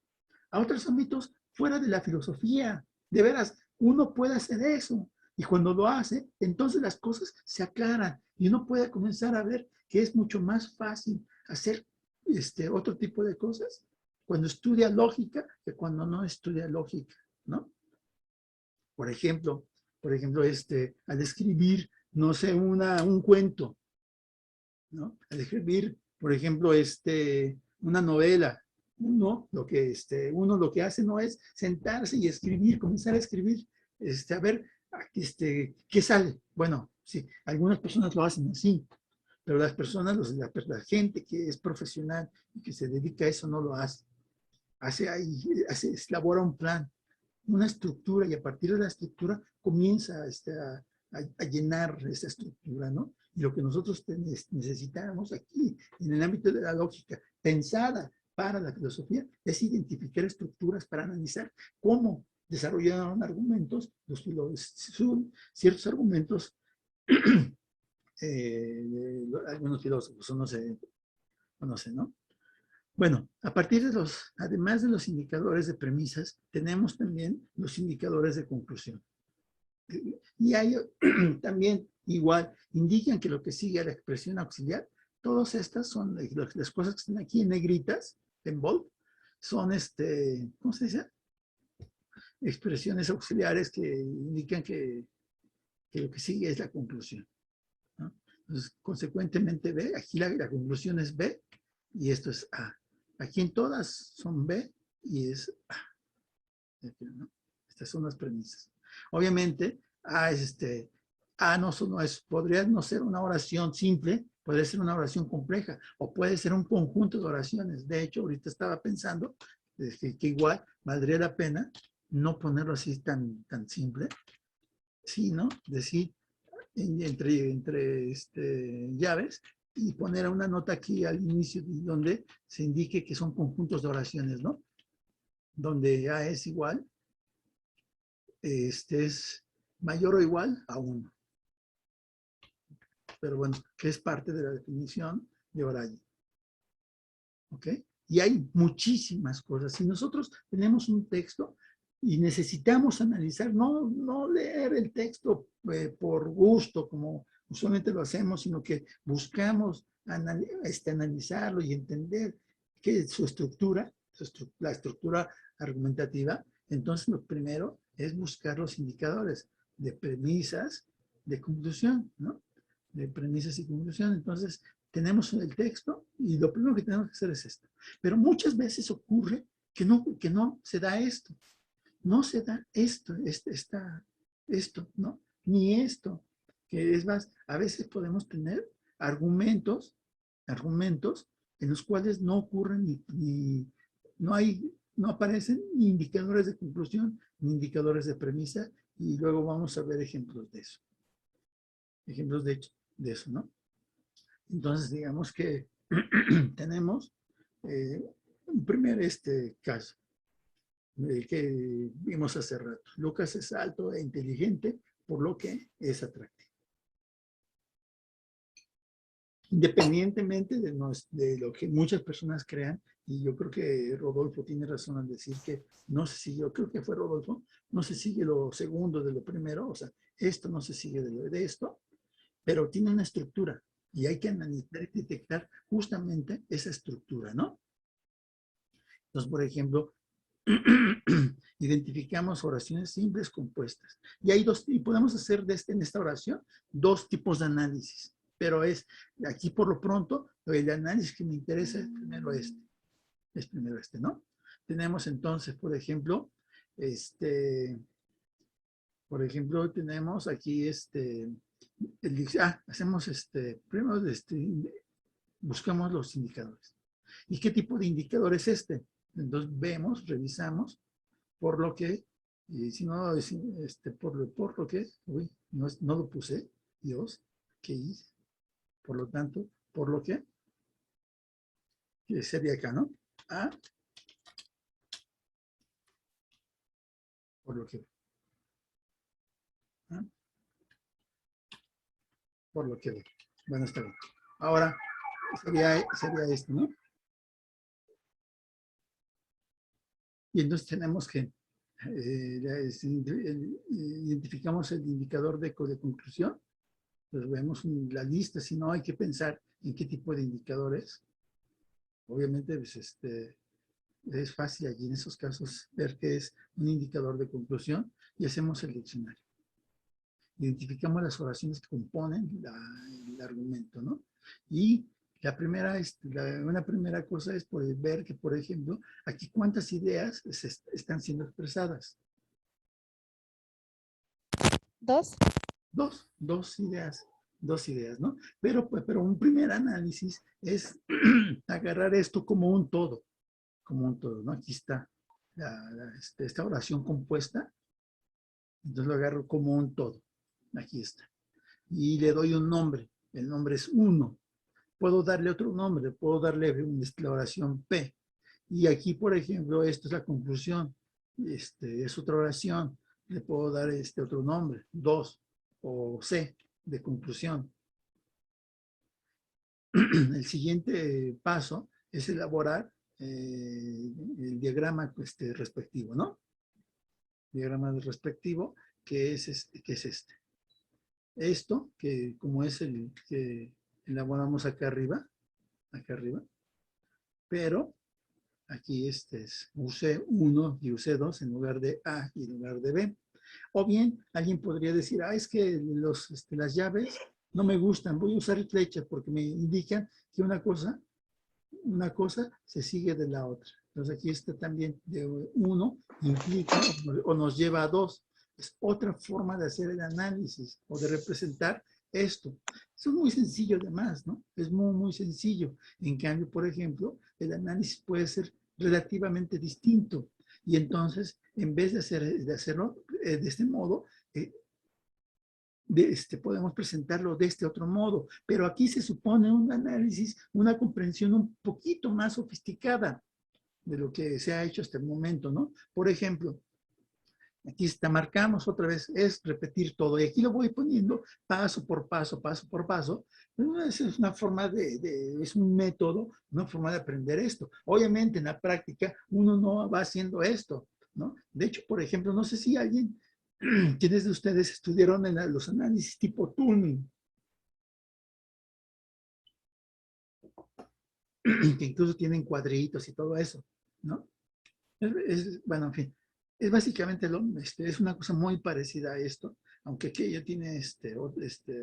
fuera de la filosofía. De veras, uno puede hacer eso y cuando lo hace, entonces las cosas se aclaran y uno puede comenzar a ver que es mucho más fácil hacer otro tipo de cosas cuando estudia lógica que cuando no estudia lógica, ¿no? Por ejemplo, al escribir, no sé, un cuento, ¿no? Al escribir, por ejemplo, una novela, uno lo que hace no es sentarse y escribir, comenzar a escribir, a ver, ¿qué sale? Bueno, sí, algunas personas lo hacen así, pero las personas, la gente que es profesional y que se dedica a eso no lo hace. Elabora un plan, una estructura y a partir de la estructura comienza a llenar esa estructura, ¿no? Y lo que nosotros necesitamos aquí, en el ámbito de la lógica, pensada para la filosofía, es identificar estructuras para analizar cómo desarrollaron argumentos, ciertos argumentos, algunos filósofos, no sé, ¿no? Bueno, además de los indicadores de premisas, tenemos también los indicadores de conclusión. Y hay también igual, indican que lo que sigue a la expresión auxiliar, todas estas son las cosas que están aquí en negritas, en bold, son ¿cómo se dice? Expresiones auxiliares que indican que lo que sigue es la conclusión, ¿no? Entonces, consecuentemente B, aquí la conclusión es B y esto es A. Aquí en todas son B y es A. ¿No? Estas son las premisas. Obviamente, podría no ser una oración simple, puede ser una oración compleja o puede ser un conjunto de oraciones. De hecho, ahorita estaba pensando que igual valdría la pena no ponerlo así tan simple, sino decir entre llaves y poner una nota aquí al inicio donde se indique que son conjuntos de oraciones, ¿no? Donde A es igual, es mayor o igual a 1. Pero bueno, que es parte de la definición de Oralle. ¿Ok? Y hay muchísimas cosas. Si nosotros tenemos un texto y necesitamos analizar, no leer el texto por gusto, como usualmente lo hacemos, sino que buscamos analizarlo y entender qué es su estructura, la estructura argumentativa. Entonces, lo primero es buscar los indicadores de premisas, de conclusión, ¿no? De premisas y conclusión. Entonces, tenemos el texto y lo primero que tenemos que hacer es esto. Pero muchas veces ocurre que no se da esto. No se da esto, ¿no? Ni esto. Que es más, a veces podemos tener argumentos en los cuales no ocurren no aparecen ni indicadores de conclusión, ni indicadores de premisa, y luego vamos a ver ejemplos de eso. Ejemplos de eso, ¿no? Entonces, digamos que tenemos un primer caso, el que vimos hace rato. Lucas es alto e inteligente, por lo que es atractivo. Independientemente de lo que muchas personas crean, y yo creo que Rodolfo tiene razón al decir que no se siguió, creo que fue Rodolfo, no se sigue lo segundo de lo primero, o sea, esto no se sigue de esto, pero tiene una estructura y hay que analizar y detectar justamente esa estructura, ¿no? Entonces, por ejemplo, identificamos oraciones simples compuestas. Y hay y podemos hacer en esta oración 2 tipos de análisis, pero es aquí por lo pronto, el análisis que me interesa es primero este, ¿no? Tenemos entonces, por ejemplo, tenemos aquí hacemos primero buscamos los indicadores. ¿Y qué tipo de indicador es este? Entonces vemos, revisamos, por lo que, y si no, por lo que, uy, no lo puse, Dios, ¿qué hice? Por lo tanto, por lo que sería acá, ¿no? A, por lo que. ¿Ah? Por lo que. Bueno, está bien. Ahora, sería esto, ¿no? Y entonces tenemos que identificamos el indicador de conclusión. Pues vemos la lista, si no hay que pensar en qué tipo de indicadores. Obviamente, pues, es fácil allí en esos casos ver qué es un indicador de conclusión y hacemos el diccionario. Identificamos las oraciones que componen el argumento, ¿no? Y una primera cosa es poder ver que, por ejemplo, aquí cuántas ideas están siendo expresadas. 2. Dos ideas, ¿no? Pero un primer análisis es agarrar esto como un todo, ¿no? Aquí está esta oración compuesta, entonces lo agarro como un todo, aquí está. Y le doy un nombre, el nombre es 1. Puedo darle otro nombre, puedo darle la oración P. Y aquí, por ejemplo, esto es la conclusión, es otra oración, le puedo dar otro nombre, 2 o C de conclusión. El siguiente paso es elaborar el diagrama respectivo, ¿no? Diagrama respectivo, que es este. Esto, que como es el que elaboramos acá arriba, pero aquí usé 1 y usé 2 en lugar de A y en lugar de B. O bien, alguien podría decir, es que las llaves no me gustan, voy a usar flecha porque me indican que una cosa se sigue de la otra. Entonces aquí también de 1 implica o nos lleva a 2. Es otra forma de hacer el análisis o de representar esto. Eso es muy sencillo además, ¿no? Es muy, muy sencillo. En cambio, por ejemplo, el análisis puede ser relativamente distinto. Y entonces, en vez de hacerlo de este modo, podemos presentarlo de este otro modo. Pero aquí se supone un análisis, una comprensión un poquito más sofisticada de lo que se ha hecho hasta el momento, ¿no? Por ejemplo, aquí marcamos otra vez, es repetir todo. Y aquí lo voy poniendo paso por paso, paso por paso. Es una forma es un método, una forma de aprender esto. Obviamente en la práctica uno no va haciendo esto, ¿no? De hecho, por ejemplo, no sé si ¿quiénes de ustedes estudiaron los análisis tipo tuning? Que incluso tienen cuadritos y todo eso, ¿no? Bueno, en fin. Es básicamente es una cosa muy parecida a esto, aunque aquello tiene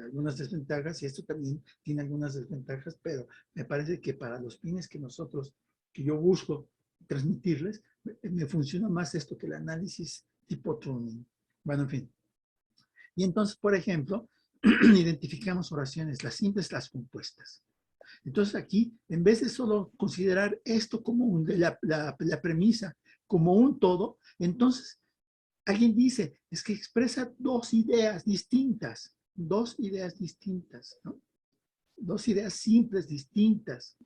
algunas desventajas y esto también tiene algunas desventajas, pero me parece que para los fines que yo busco transmitirles, me funciona más esto que el análisis tipo tuning. Bueno, en fin. Y entonces, por ejemplo, identificamos oraciones, las simples, las compuestas. Entonces aquí, en vez de solo considerar esto como la premisa, como un todo, entonces alguien dice, es que expresa 2 ideas distintas, ¿no? 2 ideas simples distintas,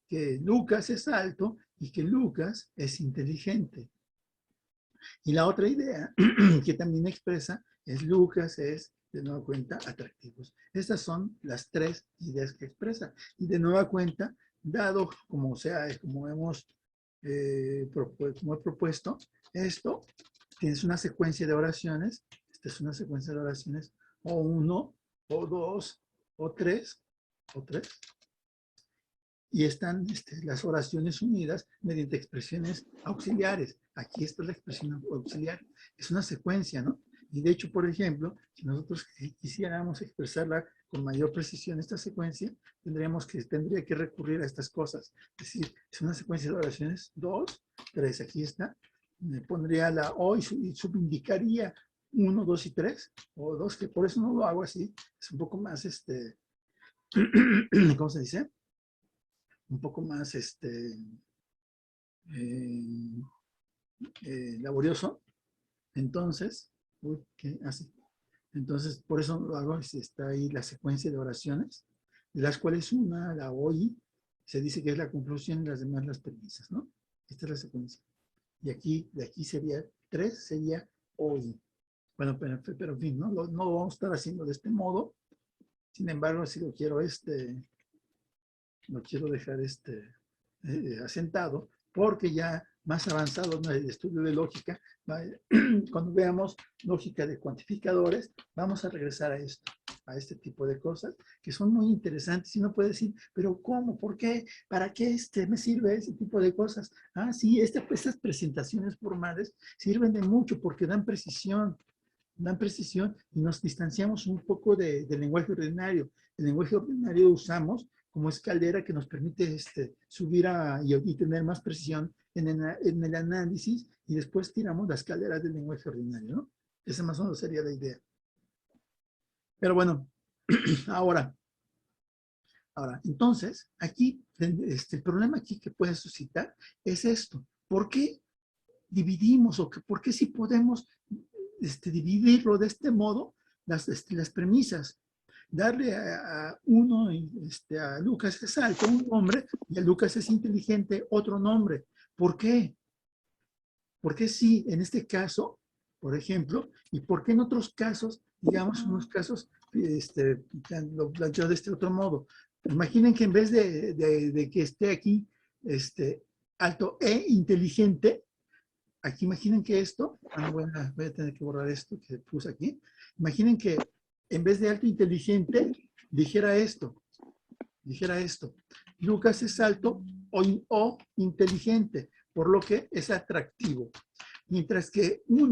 que Lucas es alto y que Lucas es inteligente. Y la otra idea que también expresa es Lucas es de nueva cuenta atractivos. Estas son las tres ideas que expresa. Y de nueva cuenta, dado como sea, como hemos como he propuesto, esto tienes una secuencia de oraciones. Esta es una secuencia de oraciones o 1, o 2, o 3, y están las oraciones unidas mediante expresiones auxiliares. Aquí está la expresión auxiliar. Es una secuencia, ¿no? Y de hecho, por ejemplo, si nosotros quisiéramos expresarla con mayor precisión, esta secuencia, tendría que recurrir a estas cosas. Es decir, es una secuencia de oraciones 2, 3. Aquí está. Me pondría la O y subindicaría 1, 2 y 3. O 2, que por eso no lo hago así. Es un poco más, ¿cómo se dice? Un poco más laborioso. Entonces, entonces, por eso lo hago, está ahí la secuencia de oraciones, de las cuales una, la OI, se dice que es la conclusión y las demás las premisas, ¿no? Esta es la secuencia. Y aquí, de aquí sería 3, sería OI. Bueno, pero en fin, ¿no? No lo vamos a estar haciendo de este modo. Sin embargo, si lo quiero dejar asentado, porque ya más avanzado en el estudio de lógica, cuando veamos lógica de cuantificadores, vamos a regresar a esto, a este tipo de cosas que son muy interesantes y uno puede decir, pero ¿cómo? ¿Por qué? ¿Para qué me sirve ese tipo de cosas? Ah, sí, estas presentaciones formales sirven de mucho porque dan precisión y nos distanciamos un poco del lenguaje ordinario. El lenguaje ordinario usamos como escalera que nos permite subir y tener más precisión en el análisis, y después tiramos la escalera del lenguaje ordinario, ¿no? Esa más o menos sería la idea. Pero bueno, ahora, entonces, aquí, el problema aquí que puede suscitar es esto. ¿Por qué dividimos por qué si podemos dividirlo de este modo, las premisas? Darle a uno, a Lucas es alto, un nombre, y a Lucas es inteligente, otro nombre. ¿Por qué? ¿Por qué sí en este caso, por ejemplo, y por qué en otros casos, digamos, unos casos, lo planteo de este otro modo? Imaginen que en vez de que esté aquí, alto e inteligente, aquí imaginen que esto, voy a tener que borrar esto que puse aquí. Imaginen que en vez de alto inteligente, dijera esto. Lucas es alto o inteligente, por lo que es atractivo. Mientras que en el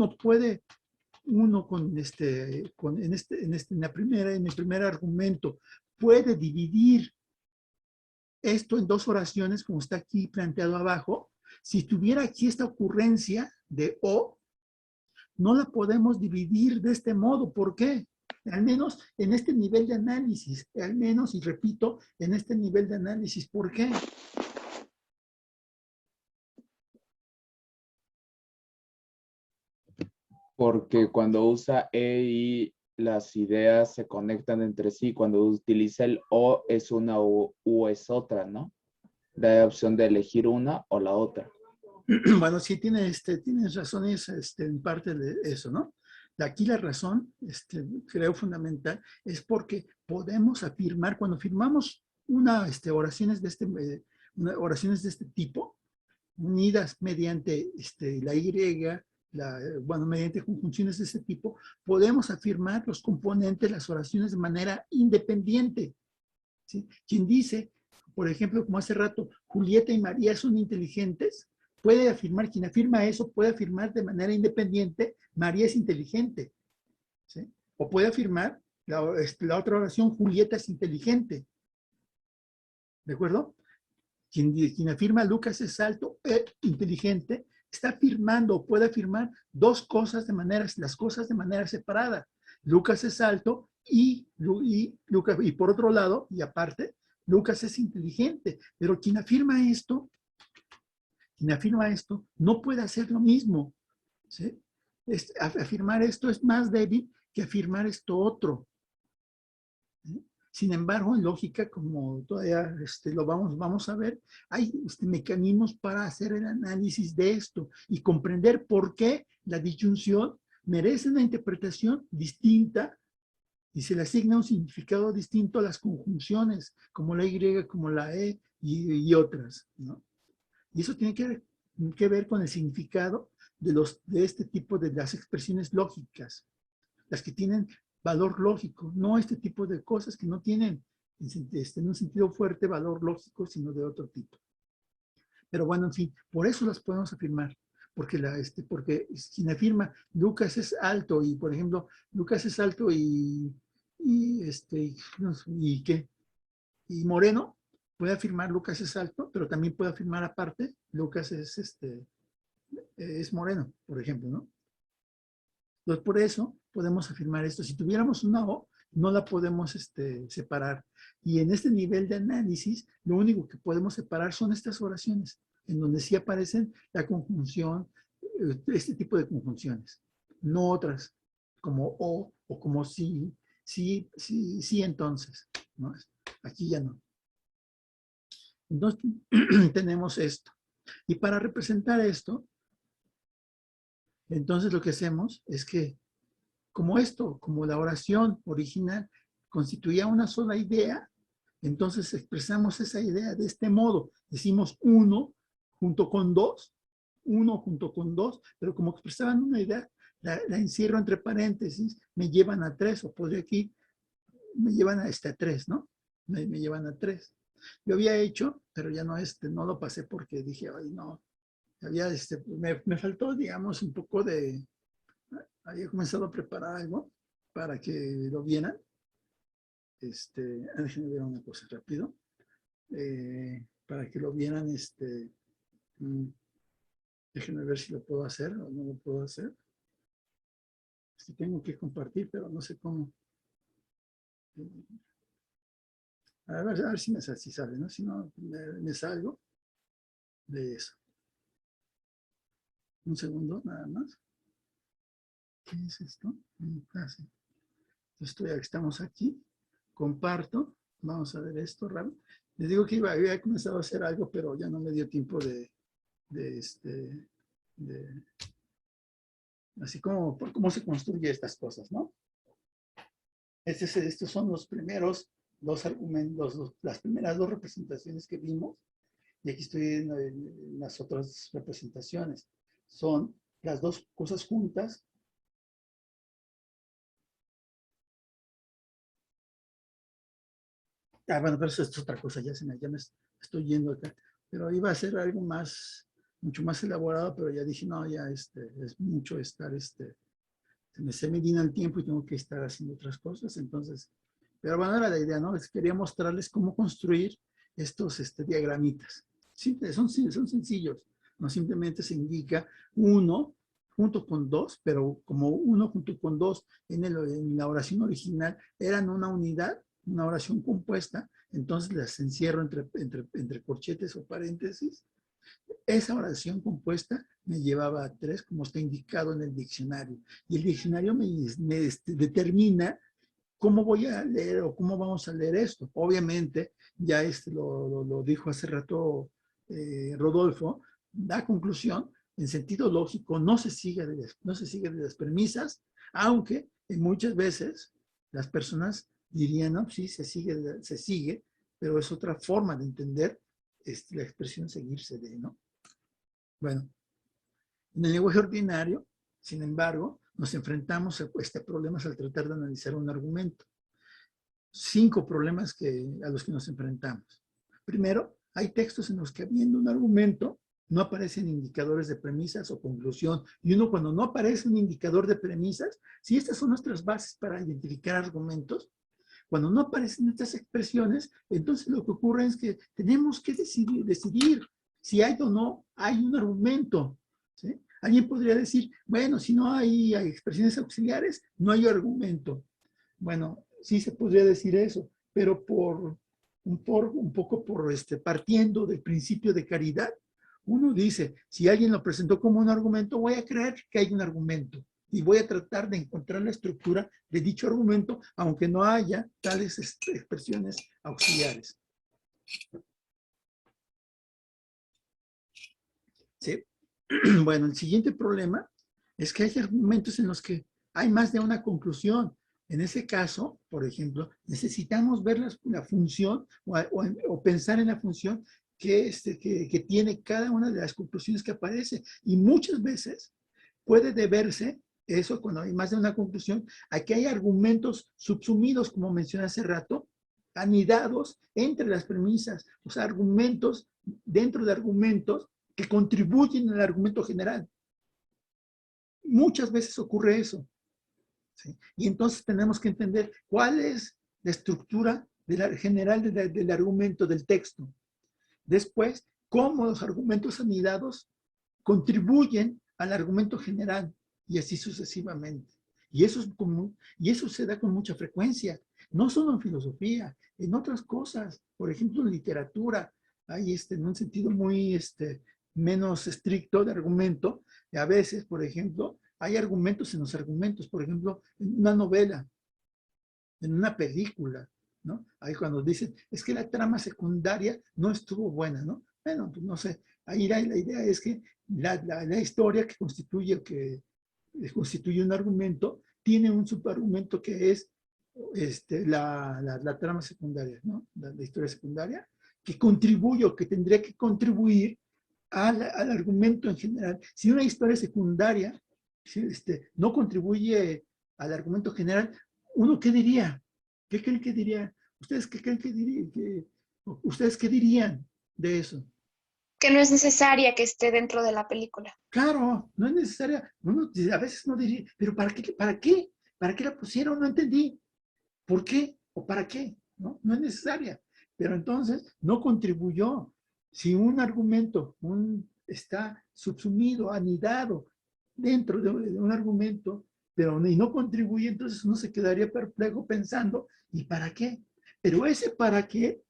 primer argumento, puede dividir esto en dos oraciones, como está aquí planteado abajo. Si tuviera aquí esta ocurrencia de O, no la podemos dividir de este modo. ¿Por qué? Al menos en este nivel de análisis. Al menos, y repito, en este nivel de análisis. ¿Por qué? Porque cuando usa E y las ideas se conectan entre sí. Cuando utiliza el O es una U es otra, ¿no? Da opción de elegir una o la otra. Bueno, sí tienes razones en parte de eso, ¿no? Aquí la razón, creo fundamental, es porque podemos afirmar, cuando firmamos oraciones de este tipo, unidas mediante la Y, mediante conjunciones de este tipo, podemos afirmar los componentes, las oraciones de manera independiente, ¿sí? Quien dice, por ejemplo, como hace rato, Julieta y María son inteligentes, puede afirmar, quien afirma eso, puede afirmar de manera independiente, María es inteligente, ¿sí? O puede afirmar la otra oración, Julieta es inteligente, ¿de acuerdo? Quien afirma Lucas es alto e inteligente, está afirmando, puede afirmar las cosas de manera separada. Lucas es alto y por otro lado, y aparte, Lucas es inteligente, pero quien afirma esto no puede hacer lo mismo, ¿sí? Afirmar esto es más débil que afirmar esto otro, ¿sí? Sin embargo, en lógica, como todavía lo vamos a ver, hay mecanismos para hacer el análisis de esto y comprender por qué la disyunción merece una interpretación distinta y se le asigna un significado distinto a las conjunciones, como la Y, como la E y otras, ¿no? Y eso tiene que ver con el significado de este tipo de las expresiones lógicas, las que tienen valor lógico, no este tipo de cosas que no tienen en un sentido fuerte valor lógico, sino de otro tipo. Pero bueno, en fin, por eso las podemos afirmar, porque, porque quien afirma Lucas es alto y, por ejemplo, Lucas es alto y ¿qué? Y Moreno puede afirmar Lucas es alto, pero también puede afirmar aparte Lucas es moreno, por ejemplo, ¿no? Entonces, por eso podemos afirmar esto. Si tuviéramos una O, no la podemos separar. Y en este nivel de análisis, lo único que podemos separar son estas oraciones, en donde sí aparecen la conjunción, este tipo de conjunciones, no otras, como O o como sí, entonces, ¿no? Aquí ya no. Entonces, tenemos esto. Y para representar esto, entonces lo que hacemos es que, como la oración original constituía una sola idea, entonces expresamos esa idea de este modo. Decimos uno junto con dos, pero como expresaban una idea, la encierro entre paréntesis, me llevan a 3, o podría aquí, me llevan a 3, ¿no? Me llevan a 3. Yo había hecho, pero ya no, no lo pasé porque dije, ay, no, había, me faltó, digamos, un poco de, había comenzado a preparar algo para que lo vieran. Déjenme ver una cosa rápido. Para que lo vieran, déjenme ver si lo puedo hacer o no lo puedo hacer. Si tengo que compartir, pero no sé cómo. A ver si si sale, ¿no? Si no, me salgo de eso. Un segundo, nada más. ¿Qué es esto? Estamos aquí. Comparto. Vamos a ver esto, rápido. Les digo que había comenzado a hacer algo, pero ya no me dio tiempo así como por cómo se construye estas cosas, ¿no? Estos son los primeros dos argumentos, las primeras dos representaciones que vimos, y aquí estoy en las otras representaciones. Son las dos cosas juntas. Bueno, pero eso es otra cosa, ya me estoy yendo acá. Pero iba a ser algo mucho más elaborado, pero ya dije, no, ya es mucho estar, se me llena el tiempo y tengo que estar haciendo otras cosas, entonces, pero bueno, era la idea, ¿no? Quería mostrarles cómo construir estos diagramitas. Son sencillos, no simplemente se indica uno junto con dos, pero como uno junto con dos en la oración original eran una unidad, una oración compuesta, entonces las encierro entre corchetes o paréntesis. Esa oración compuesta me llevaba a 3, como está indicado en el diccionario. Y el diccionario me determina cómo voy a leer o cómo vamos a leer esto. Obviamente, ya lo dijo hace rato Rodolfo, la conclusión, en sentido lógico, no se sigue de las premisas, aunque muchas veces las personas dirían, no, sí, se sigue, pero es otra forma de entender la expresión seguirse de, ¿no? Bueno, en el lenguaje ordinario, sin embargo, nos enfrentamos a problemas al tratar de analizar un argumento. 5 problemas a los que nos enfrentamos. Primero, hay textos en los que habiendo un argumento, no aparecen indicadores de premisas o conclusión. Y uno, cuando no aparece un indicador de premisas, si estas son nuestras bases para identificar argumentos, cuando no aparecen estas expresiones, entonces lo que ocurre es que tenemos que decidir si hay o no hay un argumento, ¿sí? Alguien podría decir, bueno, si no hay expresiones auxiliares, no hay argumento. Bueno, sí se podría decir eso, pero un poco partiendo del principio de caridad, uno dice, si alguien lo presentó como un argumento, voy a creer que hay un argumento y voy a tratar de encontrar la estructura de dicho argumento, aunque no haya tales expresiones auxiliares. ¿Sí? Bueno, el siguiente problema es que hay argumentos en los que hay más de una conclusión En ese caso, por ejemplo, necesitamos ver la función o pensar en la función que tiene cada una de las conclusiones que aparece. Y muchas veces puede deberse eso, cuando hay más de una conclusión, a que hay argumentos subsumidos, como mencioné hace rato, anidados entre las premisas, o sea, argumentos dentro de argumentos que contribuyen al argumento general. Muchas veces ocurre eso. ¿Sí? Y entonces tenemos que entender cuál es la estructura general del argumento, del texto. Después, cómo los argumentos anidados contribuyen al argumento general y así sucesivamente. Y eso es común, y eso se da con mucha frecuencia, no solo en filosofía, en otras cosas, por ejemplo, en literatura, hay en un sentido muy menos estricto de argumento, y a veces, por ejemplo, hay argumentos en los argumentos, por ejemplo, en una novela, en una película, ¿no? Ahí cuando dicen, es que la trama secundaria no estuvo buena, ¿no? Bueno, pues no sé, ahí la idea es que la historia que constituye un argumento tiene un subargumento que es la trama secundaria, ¿no? La historia secundaria, que contribuye o que tendría que contribuir al argumento en general. Si una historia secundaria no contribuye al argumento general, ¿uno qué diría? ¿Qué creen que diría? ¿Ustedes qué creen que dirían? ¿Ustedes qué dirían de eso? Que no es necesaria que esté dentro de la película. Claro, no es necesaria. Uno a veces no diría, pero ¿para qué? ¿Para qué? ¿Para qué la pusieron? No entendí. ¿Por qué? ¿O para qué? No, no es necesaria. Pero entonces no contribuyó. Si un argumento está subsumido, anidado dentro de un argumento, pero no contribuye, entonces uno se quedaría perplejo pensando, ¿y para qué? Pero ese para qué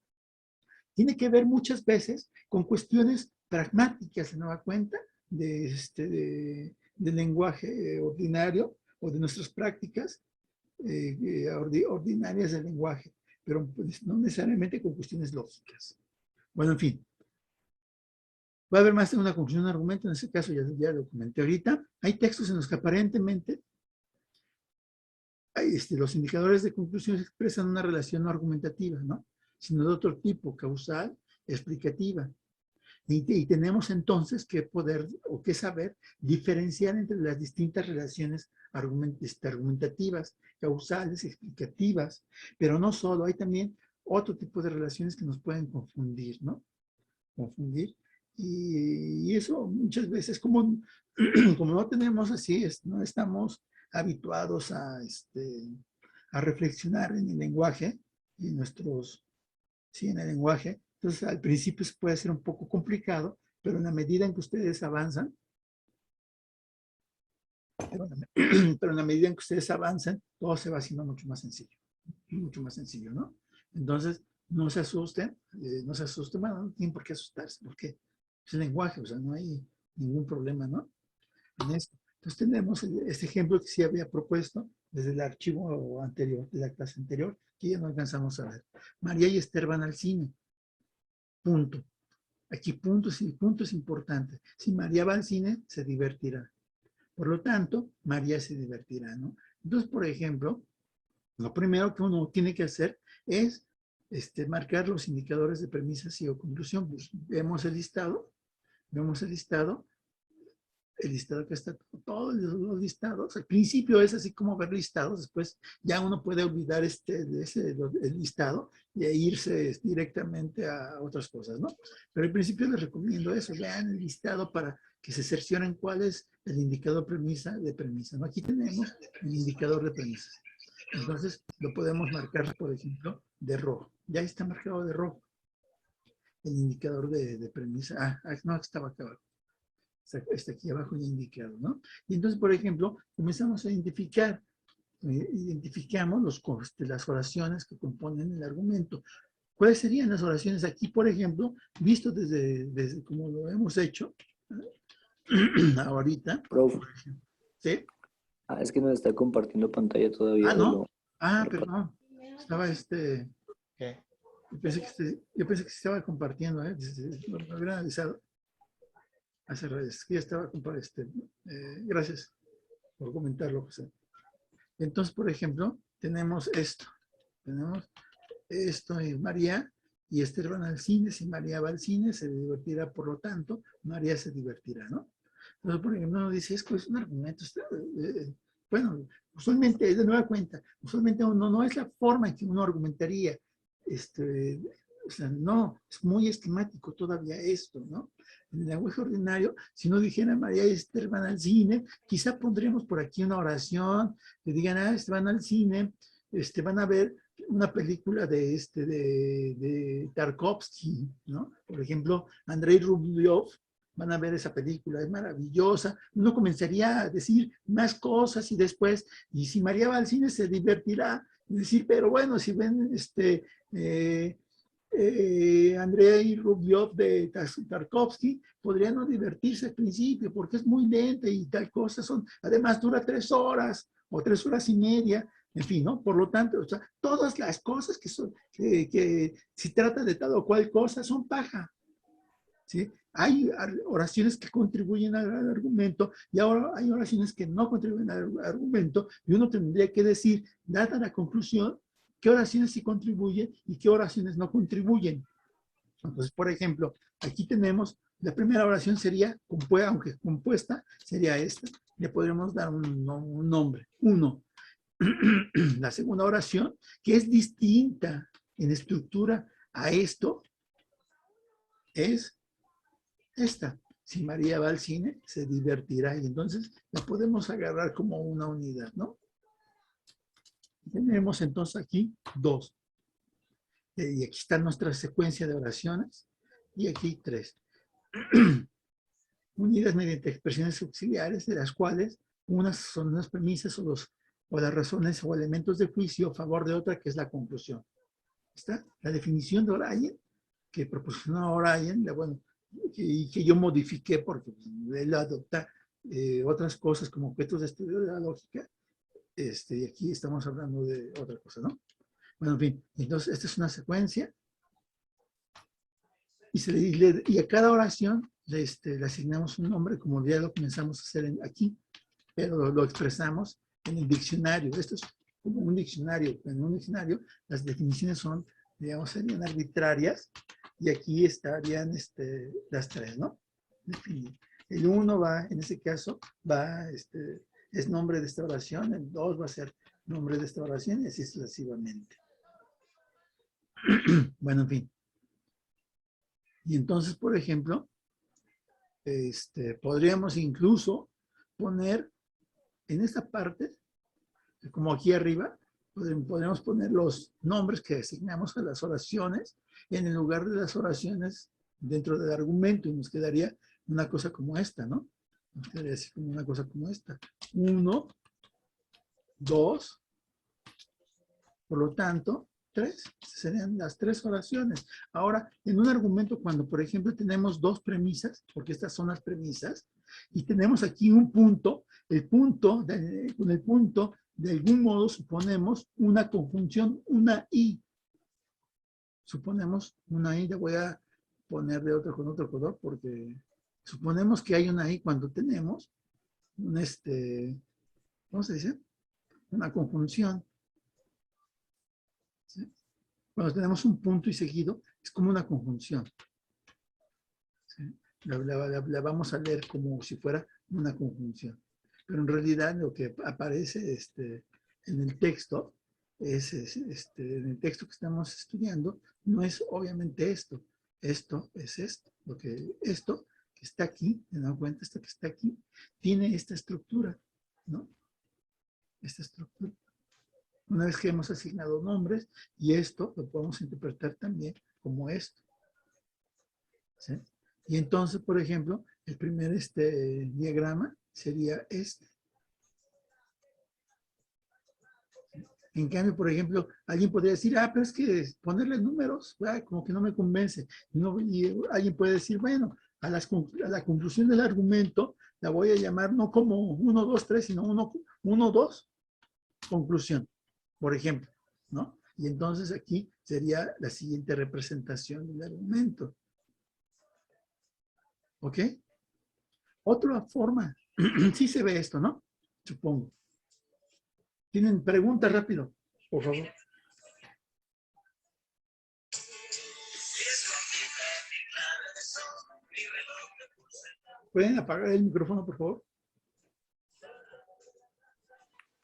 tiene que ver muchas veces con cuestiones pragmáticas, ¿se da cuenta? De lenguaje ordinario o de nuestras prácticas ordinarias del lenguaje, pero pues, no necesariamente con cuestiones lógicas. Bueno, en fin. Va a haber más de una conclusión de un argumento, en ese caso ya lo comenté ahorita. Hay textos en los que aparentemente los indicadores de conclusión expresan una relación no argumentativa, ¿no? Sino de otro tipo, causal, explicativa. Y tenemos entonces que poder o que saber diferenciar entre las distintas relaciones argumentativas, causales, explicativas, pero no solo, hay también otro tipo de relaciones que nos pueden confundir, ¿no? Confundir. Y eso muchas veces, como no tenemos así, no estamos habituados a reflexionar en el lenguaje, y en el lenguaje, entonces al principio puede ser un poco complicado, pero en la medida en que ustedes avanzan, todo se va haciendo mucho más sencillo, ¿no? Entonces, no se asusten, bueno, no tienen por qué asustarse, porque es el lenguaje, o sea, no hay ningún problema, ¿no? En esto. Entonces tenemos este ejemplo que sí había propuesto desde el archivo anterior, de la clase anterior, que ya no alcanzamos a ver. María y Esther van al cine. Punto. Aquí punto es importante. Si María va al cine, se divertirá. Por lo tanto, María se divertirá, ¿no? Entonces, por ejemplo, lo primero que uno tiene que hacer es marcar los indicadores de premisas y o conclusión. Pues, vemos el listado que está todos los listados. Al principio es así como ver listados, después ya uno puede olvidar el listado y irse directamente a otras cosas, ¿no? Pero al principio les recomiendo eso, vean el listado para que se cercioren cuál es el indicador de premisa, ¿no? Aquí tenemos el indicador de premisas. Entonces lo podemos marcar, por ejemplo, de rojo. Ya está marcado de rojo el indicador de premisa. No, estaba acá abajo. Está aquí abajo ya indicado, ¿no? Y entonces, por ejemplo, comenzamos a identificamos las oraciones que componen el argumento. ¿Cuáles serían las oraciones aquí, por ejemplo, visto desde como lo hemos hecho ahorita? Prof. ¿Sí? Es que no está compartiendo pantalla todavía. ¿No? Perdón. Estaba ¿Qué? Yo pensé que se estaba compartiendo, lo hubiera avisado. Hace redes, que ya estaba gracias por comentarlo, José. Entonces, por ejemplo, tenemos esto. Tenemos esto es María y Esther van al cine. Si María va al cine, se divertirá, por lo tanto, María se divertirá, ¿no? Entonces, por ejemplo, uno dice, es un argumento. Bueno, usualmente, de nueva cuenta, usualmente no es la forma en que uno argumentaría. O sea, no, es muy esquemático todavía esto, ¿no? En el lenguaje ordinario, si no dijera María y Esther van al cine, quizá pondríamos por aquí una oración, que digan, van al cine, van a ver una película de Tarkovsky, ¿no? Por ejemplo, Andrei Rublev, van a ver esa película, es maravillosa. Uno comenzaría a decir más cosas y después, y si María va al cine se divertirá, y decir, pero bueno, si ven Andrei Rublev de Tarkovsky, podría no divertirse al principio porque es muy lenta y tal cosa, además dura 3 horas o 3 horas y media, en fin, ¿no? Por lo tanto, o sea, todas las cosas que si trata de tal o cual cosa son paja, ¿sí? Hay oraciones que contribuyen al argumento y ahora hay oraciones que no contribuyen al argumento y uno tendría que decir, dada la conclusión, qué oraciones sí contribuyen y qué oraciones no contribuyen. Entonces, por ejemplo, aquí tenemos, la primera oración sería, aunque compuesta, sería esta. Le podríamos dar un nombre, 1. La segunda oración, que es distinta en estructura a esto, es esta. Si María va al cine, se divertirá y entonces la podemos agarrar como una unidad, ¿no? Tenemos entonces aquí 2. Y aquí está nuestra secuencia de oraciones y aquí 3. Unidas mediante expresiones auxiliares, de las cuales unas son las premisas o las razones o elementos de juicio a favor de otra, que es la conclusión. ¿Está? La definición de O'Ryan, que proporcionó O'Ryan, bueno, y que yo modifiqué porque él adopta otras cosas como objetos de estudio de la lógica, y aquí estamos hablando de otra cosa, ¿no? Bueno, en fin, entonces esta es una secuencia y a cada oración le asignamos un nombre, como ya lo comenzamos a hacer aquí, pero lo expresamos en el diccionario. Esto es como un diccionario. En un diccionario las definiciones son, digamos, serían arbitrarias y aquí estarían las 3, ¿no? El 1 va, en ese caso, es nombre de esta oración, el 2 va a ser nombre de esta oración y así sucesivamente. Bueno, en fin. Y entonces, por ejemplo, podríamos incluso poner en esta parte, como aquí arriba, podríamos poner los nombres que asignamos a las oraciones en el lugar de las oraciones dentro del argumento y nos quedaría una cosa como esta, ¿no? Nos quedaría así como una cosa como esta. 1, 2, por lo tanto, 3. Serían las 3 oraciones. Ahora, en un argumento, cuando, por ejemplo, tenemos 2 premisas, porque estas son las premisas, y tenemos aquí un punto, con el punto, de algún modo, suponemos una conjunción, una I. Suponemos una I, le voy a poner con otro color, porque suponemos que hay una I cuando tenemos ¿cómo se dice? Una conjunción. ¿Sí? Cuando tenemos un punto y seguido, es como una conjunción. ¿Sí? La vamos a leer como si fuera una conjunción. Pero en realidad lo que aparece en el texto, en el texto que estamos estudiando, no es obviamente esto. Esto es esto. Esto que está aquí, ¿me dan cuenta? Esto que está aquí, tiene esta estructura, ¿no? Esta estructura. Una vez que hemos asignado nombres, y esto lo podemos interpretar también como esto. ¿Sí? Y entonces, por ejemplo, el primer diagrama sería este. En cambio, por ejemplo, alguien podría decir, pero es que ponerle números, como que no me convence. Y alguien puede decir, bueno, a la conclusión del argumento la voy a llamar no como 1, 2, 3, sino 1, 2, conclusión, por ejemplo, ¿no? Y entonces aquí sería la siguiente representación del argumento. ¿Ok? Otra forma, sí se ve esto, ¿no? Supongo. ¿Tienen preguntas rápido? por favor. ¿Pueden apagar el micrófono, por favor?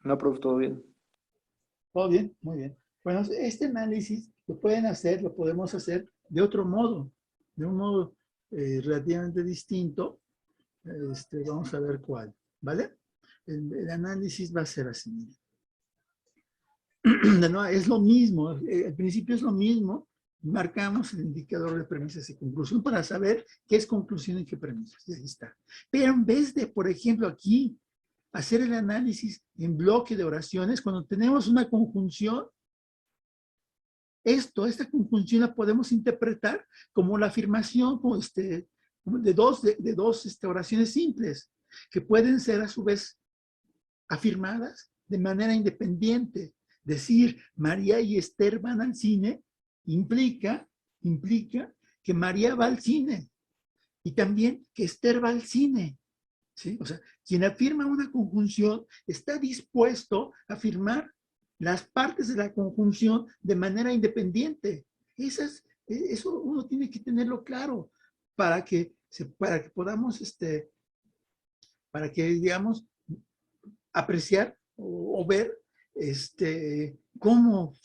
No, profe, todo bien. ¿Todo bien? Muy bien. Bueno, este análisis lo pueden hacer, lo podemos hacer de otro modo, de un modo relativamente distinto. Vamos a ver cuál, ¿vale? El análisis va a ser así, miren. No, es lo mismo, al principio es lo mismo, marcamos el indicador de premisas y conclusión para saber qué es conclusión y qué premisas, y ahí está. Pero en vez de, por ejemplo, aquí, hacer el análisis en bloque de oraciones, cuando tenemos una conjunción, esta conjunción la podemos interpretar como la afirmación de dos oraciones simples, que pueden ser a su vez afirmadas de manera independiente. Decir María y Esther van al cine implica que María va al cine y también que Esther va al cine. ¿Sí? O sea, quien afirma una conjunción está dispuesto a afirmar las partes de la conjunción de manera independiente. Eso uno tiene que tenerlo claro para que podamos, para que, digamos, apreciar o ver cómo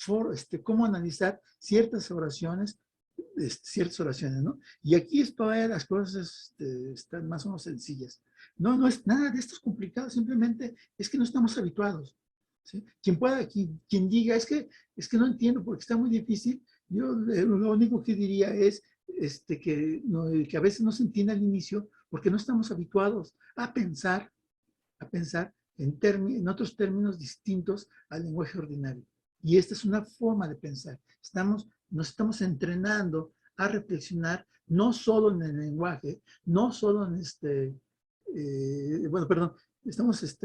analizar ciertas oraciones, ¿no? Y aquí todavía las cosas están más o menos sencillas. No es nada de esto es complicado, simplemente es que no estamos habituados. ¿Sí? Quien diga, es que no entiendo porque está muy difícil, yo lo único que diría es que a veces no se entiende al inicio porque no estamos habituados a pensar en otros términos distintos al lenguaje ordinario. Y esta es una forma de pensar. Nos estamos entrenando a reflexionar no solo en el lenguaje, no solo en estamos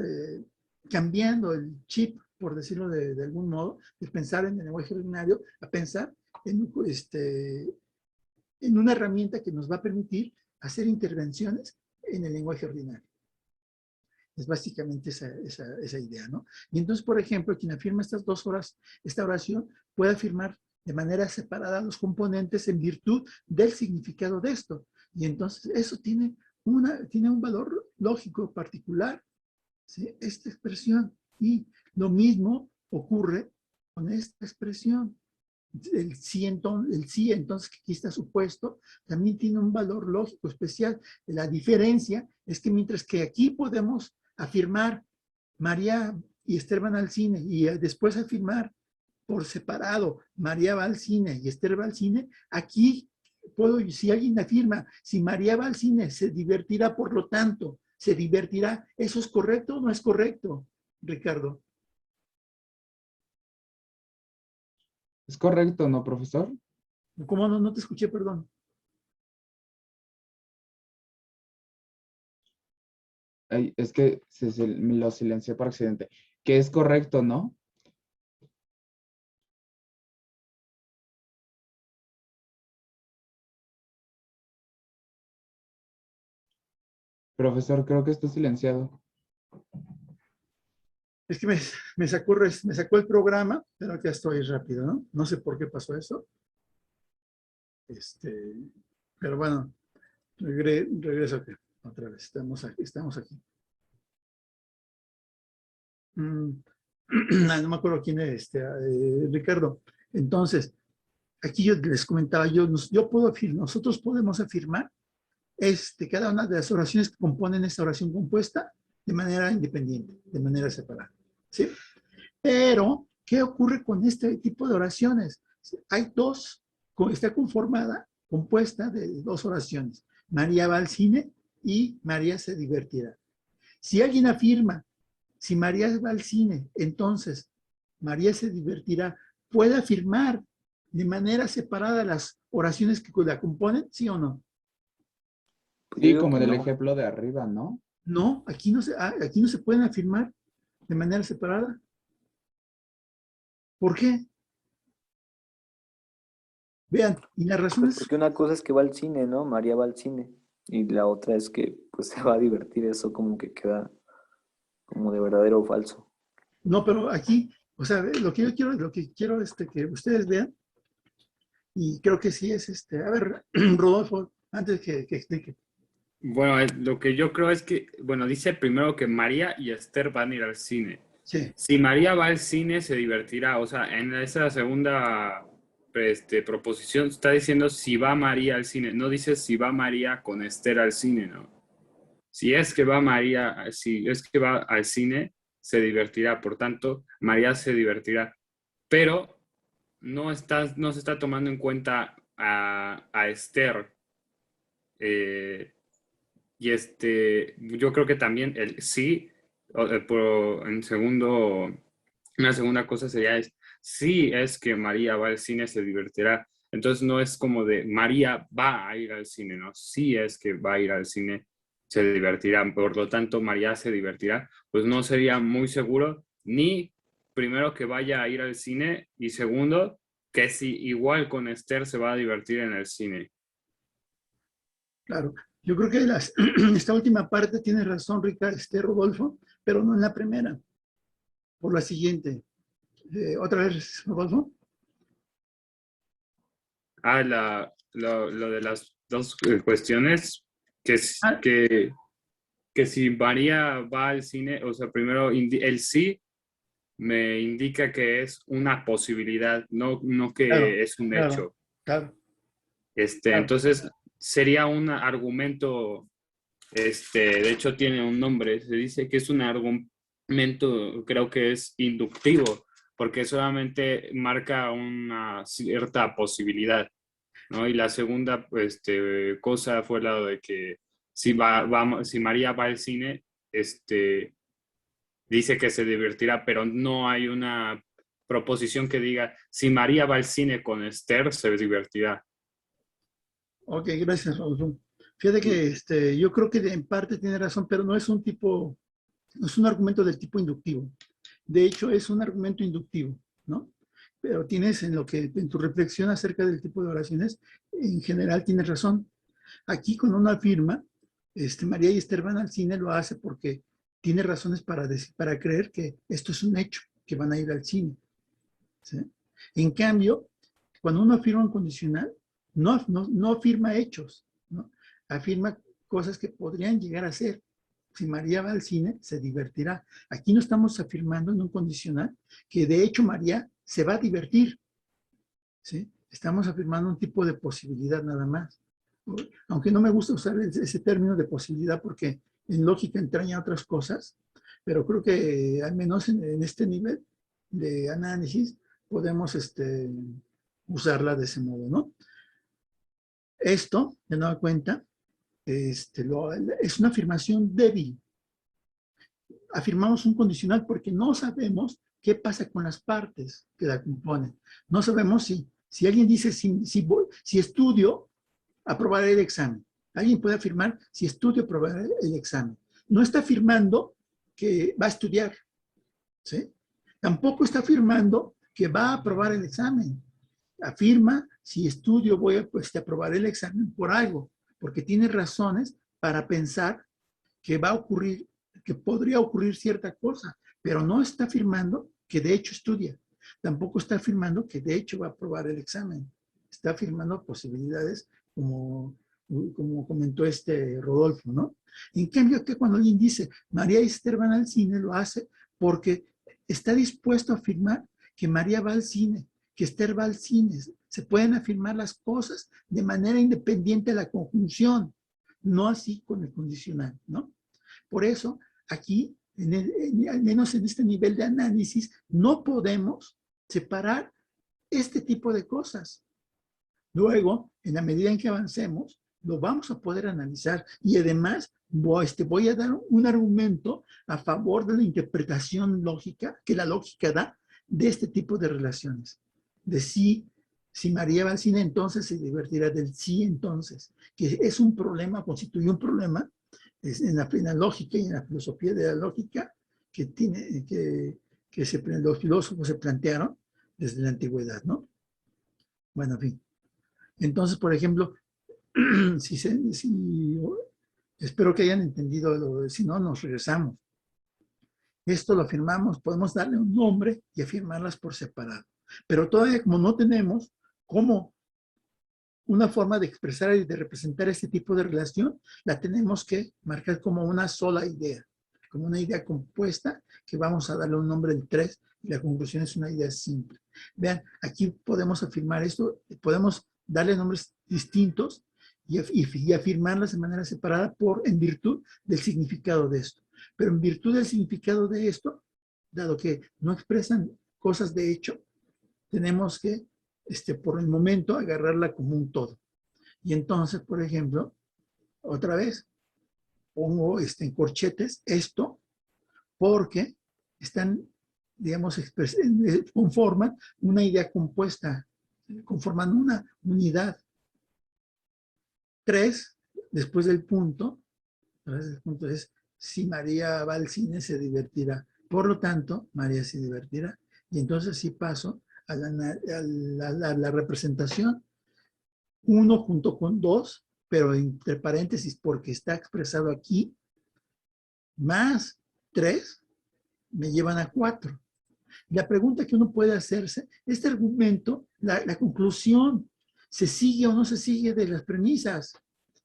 cambiando el chip, por decirlo de algún modo, de pensar en el lenguaje ordinario a pensar en una herramienta que nos va a permitir hacer intervenciones en el lenguaje ordinario. Es básicamente esa idea, ¿no? Y entonces, por ejemplo, quien afirma estas 2 horas, esta oración, puede afirmar de manera separada los componentes en virtud del significado de esto. Y entonces eso tiene un valor lógico particular, ¿sí? Esta expresión. Y lo mismo ocurre con esta expresión. El sí, entonces, que aquí está supuesto, también tiene un valor lógico especial. La diferencia es que mientras que aquí podemos afirmar María y Esther van al cine y después afirmar por separado María va al cine y Esther va al cine, aquí si alguien afirma, si María va al cine se divertirá, por lo tanto, se divertirá. ¿Eso es correcto o no es correcto, Ricardo? ¿Es correcto, no, profesor? ¿Cómo no te escuché, perdón? Ay, es que me lo silencié por accidente. Que es correcto, ¿no? Profesor, creo que está silenciado. Es que me sacó el programa, pero ya estoy rápido, ¿no? No sé por qué pasó eso. Pero bueno, regreso aquí, otra vez. Estamos aquí. No me acuerdo quién es, Ricardo. Entonces, aquí yo les comentaba, nosotros podemos afirmar cada una de las oraciones que componen esta oración compuesta de manera independiente, de manera separada. ¿Sí? Pero, ¿qué ocurre con este tipo de oraciones? Está compuesta de 2 oraciones. María va al cine y María se divertirá. Si alguien afirma, si María va al cine, entonces María se divertirá, ¿puede afirmar de manera separada las oraciones que la componen? ¿Sí o no? Sí, como en el ejemplo de arriba, ¿no? No, aquí no se pueden afirmar de manera separada. ¿Por qué? Vean, y la razón es... Porque una cosa es que va al cine, ¿no? María va al cine. Y la otra es que pues se va a divertir. Eso como que queda como de verdadero o falso. No, pero aquí O sea, lo que quiero que ustedes vean, y creo que sí es a ver, Rodolfo, antes que explique. Bueno, lo que yo creo es que, bueno, dice primero que María y Esther van a ir al cine. Sí, Si María va al cine, se divertirá. O sea, en esa segunda proposición está diciendo si va María al cine. No dice si va María con Esther al cine, ¿no? Si es que va María, si es que va al cine, se divertirá. Por tanto, María se divertirá. Pero no se está tomando en cuenta a Esther. Eh, y yo creo que también el sí, una segunda cosa sería sí es que María va al cine, se divertirá. Entonces no es como de María va a ir al cine, ¿no? Sí es que va a ir al cine, se divertirá. Por lo tanto, María se divertirá. Pues no sería muy seguro ni primero que vaya a ir al cine y segundo que si igual con Esther se va a divertir en el cine. claro. Yo creo que esta última parte tiene razón, Rodolfo, pero no en la primera. Por la siguiente. Otra vez, Rodolfo. Lo de las dos cuestiones, Ah, que si María va al cine, o sea, primero el sí me indica que es una posibilidad, no claro, que es un claro, hecho. claro, claro. Entonces, sería un argumento, de hecho tiene un nombre, se dice que es un argumento, creo que es inductivo, porque solamente marca una cierta posibilidad, ¿no? Y la segunda cosa fue la de que si María va al cine, dice que se divertirá, pero no hay una proposición que diga, si María va al cine con Esther, se divertirá. Ok, gracias, Rodolfo. Fíjate que yo creo que en parte tiene razón, pero no es no es un argumento del tipo inductivo. De hecho, es un argumento inductivo, ¿no? Pero tienes en tu reflexión acerca del tipo de oraciones, en general tienes razón. Aquí cuando uno afirma, María y Esther van al cine, lo hace porque tiene razones para creer que esto es un hecho, que van a ir al cine. ¿Sí? En cambio, cuando uno afirma un condicional, no afirma hechos, ¿no? Afirma cosas que podrían llegar a ser. Si María va al cine, se divertirá. Aquí no estamos afirmando en un condicional que de hecho María se va a divertir, ¿sí? Estamos afirmando un tipo de posibilidad nada más. Aunque no me gusta usar ese término de posibilidad porque en lógica entraña otras cosas, pero creo que al menos en este nivel de análisis podemos usarla de ese modo, ¿no? Esto, de nueva cuenta, es una afirmación débil. Afirmamos un condicional porque no sabemos qué pasa con las partes que la componen. No sabemos si alguien dice, si estudio, aprobaré el examen. Alguien puede afirmar, si estudio, aprobaré el examen. No está afirmando que va a estudiar, ¿sí? Tampoco está afirmando que va a aprobar el examen. Afirma, si estudio, voy a aprobar el examen por algo, porque tiene razones para pensar que va a ocurrir, que podría ocurrir cierta cosa, pero no está afirmando que de hecho estudia. Tampoco está afirmando que de hecho va a aprobar el examen. Está afirmando posibilidades como comentó Rodolfo, ¿no? En cambio, que cuando alguien dice María y Esther van al cine, lo hace porque está dispuesto a afirmar que María va al cine, que Esther va al cine. Se pueden afirmar las cosas de manera independiente de la conjunción, no así con el condicional, ¿no? Por eso, aquí, al menos en este nivel de análisis, no podemos separar este tipo de cosas. Luego, en la medida en que avancemos, lo vamos a poder analizar y además voy a dar un argumento a favor de la interpretación lógica que la lógica da de este tipo de relaciones. De si María va al cine, entonces se divertirá, del sí, entonces, que es un problema, constituye un problema en la lógica y en la filosofía de la lógica que los filósofos se plantearon desde la antigüedad, ¿no? Bueno, en fin. Entonces, por ejemplo, espero que hayan entendido, si no, nos regresamos. Esto lo afirmamos, podemos darle un nombre y afirmarlas por separado. Pero todavía como no tenemos cómo una forma de expresar y de representar este tipo de relación, la tenemos que marcar como una sola idea, como una idea compuesta que vamos a darle un nombre de 3 y la conclusión es una idea simple. Vean, aquí podemos afirmar esto, podemos darle nombres distintos y afirmarlas de manera separada en virtud del significado de esto. Pero en virtud del significado de esto, dado que no expresan cosas de hecho, tenemos que, por el momento, agarrarla como un todo. Y entonces, por ejemplo, otra vez, pongo en corchetes esto, porque están, digamos, conforman una idea compuesta, conforman una unidad. 3, después del punto es si María va al cine se divertirá. Por lo tanto, María se divertirá. Y entonces sí paso a la representación 1 junto con 2, pero entre paréntesis porque está expresado aquí, más 3 me llevan a 4. La pregunta que uno puede hacerse, este argumento, la conclusión, ¿se sigue o no se sigue de las premisas?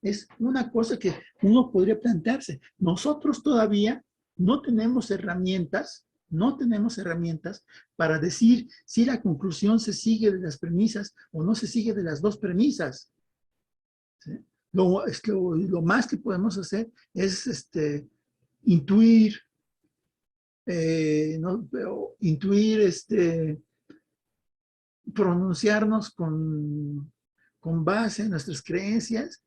Es una cosa que uno podría plantearse. Nosotros todavía no tenemos herramientas para decir si la conclusión se sigue de las premisas o no se sigue de las dos premisas. ¿Sí? Lo más que podemos hacer es intuir, pronunciarnos con base en nuestras creencias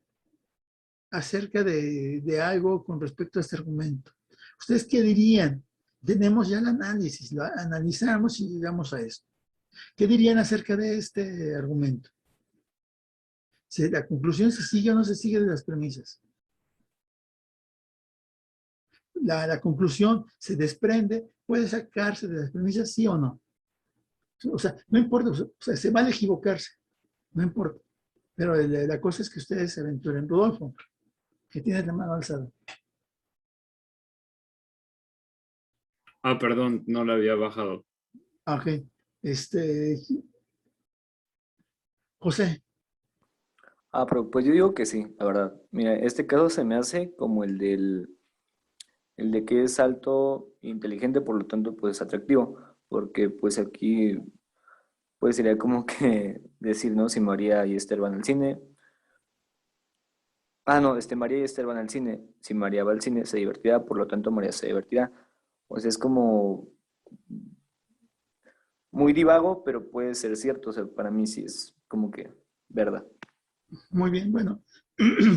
acerca de algo con respecto a este argumento. ¿Ustedes qué dirían? Tenemos ya el análisis, lo analizamos y llegamos a esto. ¿Qué dirían acerca de este argumento? ¿Si la conclusión se sigue o no se sigue de las premisas? La conclusión se desprende, puede sacarse de las premisas, sí o no. O sea, no importa, o sea, se vale equivocarse, no importa. Pero la cosa es que ustedes se aventuren. Rodolfo, que tienes la mano alzada. Ah, perdón, no la había bajado. Ok. José. Pero pues yo digo que sí, la verdad. Mira, este caso se me hace como el de que es alto, inteligente, por lo tanto, pues atractivo. Porque pues aquí, pues sería como que decir, ¿no? Si María y Esther van al cine. No, María y Esther van al cine. Si María va al cine, se divertirá, por lo tanto, María se divertirá. O sea, es como muy divago, pero puede ser cierto. O sea, para mí sí es como que verdad. Muy bien, bueno,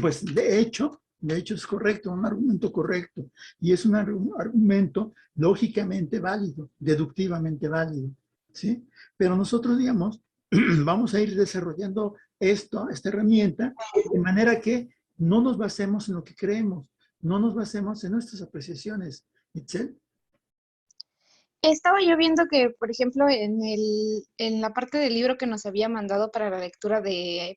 pues de hecho es correcto, un argumento correcto. Y es un argumento lógicamente válido, deductivamente válido, ¿sí? Pero nosotros, digamos, vamos a ir desarrollando esta herramienta, de manera que no nos basemos en lo que creemos, no nos basemos en nuestras apreciaciones. ¿Itzel? Estaba yo viendo que, por ejemplo, en la parte del libro que nos había mandado para la lectura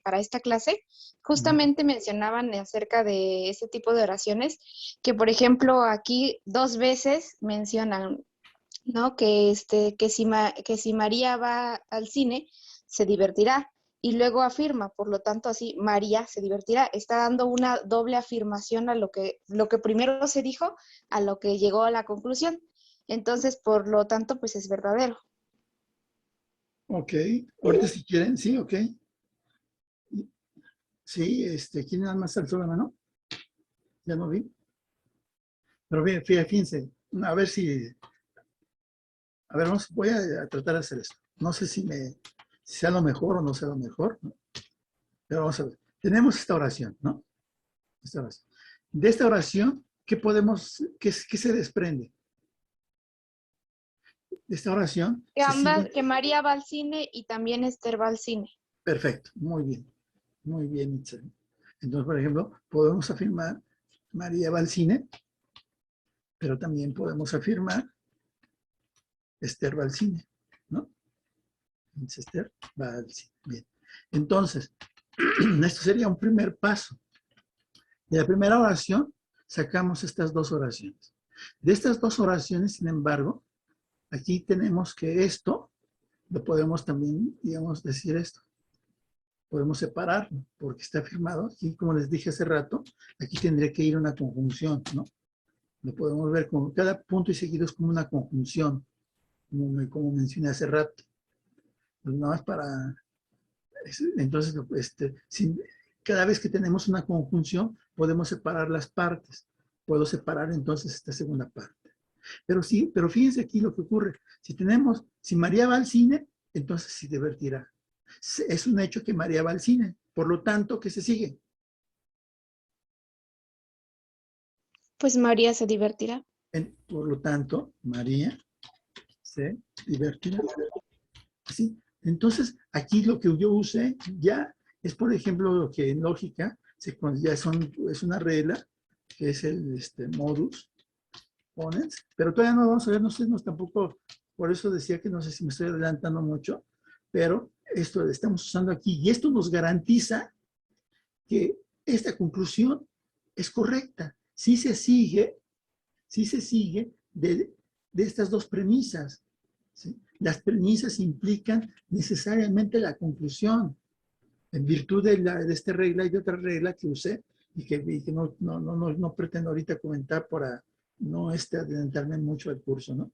para esta clase, justamente mencionaban acerca de ese tipo de oraciones, que por ejemplo aquí 2 veces mencionan, ¿no? Que si María va al cine, se divertirá. Y luego afirma, por lo tanto, así, María se divertirá. Está dando una doble afirmación a lo que primero se dijo, a lo que llegó a la conclusión. Entonces, por lo tanto, pues es verdadero. Ok, ahorita si quieren, sí, ok. Sí, ¿quién nada más alzó la mano? Ya no vi. Pero bien, fíjense, a ver si... A ver, voy a tratar de hacer esto. No sé si sea lo mejor o no sea lo mejor, ¿no? Pero vamos a ver. Tenemos esta oración, ¿no? Esta oración. De esta oración, ¿qué se desprende? De esta oración... Que María va al cine y también Esther va al cine. Perfecto, muy bien. Muy bien, Itzel. Entonces, por ejemplo, podemos afirmar María va al cine, pero también podemos afirmar Esther va al cine, ¿no? Entonces, Esther va al cine. Bien. Entonces, esto sería un primer paso. De la primera oración, sacamos estas dos oraciones. De estas dos oraciones, sin embargo, aquí tenemos que esto, lo podemos también, digamos, decir esto. Podemos separarlo, porque está firmado. Aquí, como les dije hace rato, aquí tendría que ir una conjunción, ¿no? Lo podemos ver como cada punto y seguido es como una conjunción, como mencioné hace rato. Pues nada más para... Entonces, cada vez que tenemos una conjunción, podemos separar las partes. Puedo separar entonces esta segunda parte. Pero sí, pero fíjense aquí lo que ocurre. Si María va al cine, entonces se divertirá. Es un hecho que María va al cine. Por lo tanto, ¿qué se sigue? Pues María se divertirá. Por lo tanto, María se divertirá. ¿Sí? Entonces, aquí lo que yo usé ya es, por ejemplo, lo que en lógica ya es una regla, que es el modus ponens, pero todavía no vamos a ver, no sé, tampoco, por eso decía que no sé si me estoy adelantando mucho, pero esto lo estamos usando aquí y esto nos garantiza que esta conclusión es correcta. Si se sigue de estas dos premisas. ¿Sí? Las premisas implican necesariamente la conclusión, en virtud de esta regla y de otra regla que usé y que no pretendo ahorita comentar para no adelantarme mucho al curso, ¿no?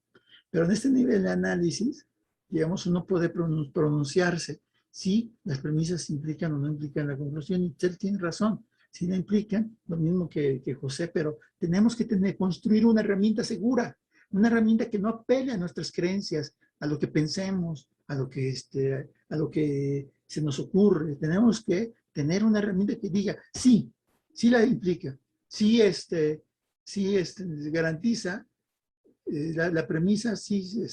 Pero en este nivel de análisis, digamos, uno puede pronunciarse si las premisas implican o no implican la conclusión, y él tiene razón. Si no implican, lo mismo que José, pero tenemos que construir una herramienta segura, una herramienta que no apele a nuestras creencias, a lo que pensemos, a lo que se nos ocurre. Tenemos que tener una herramienta que diga, sí la implica, sí garantiza la premisa, sí,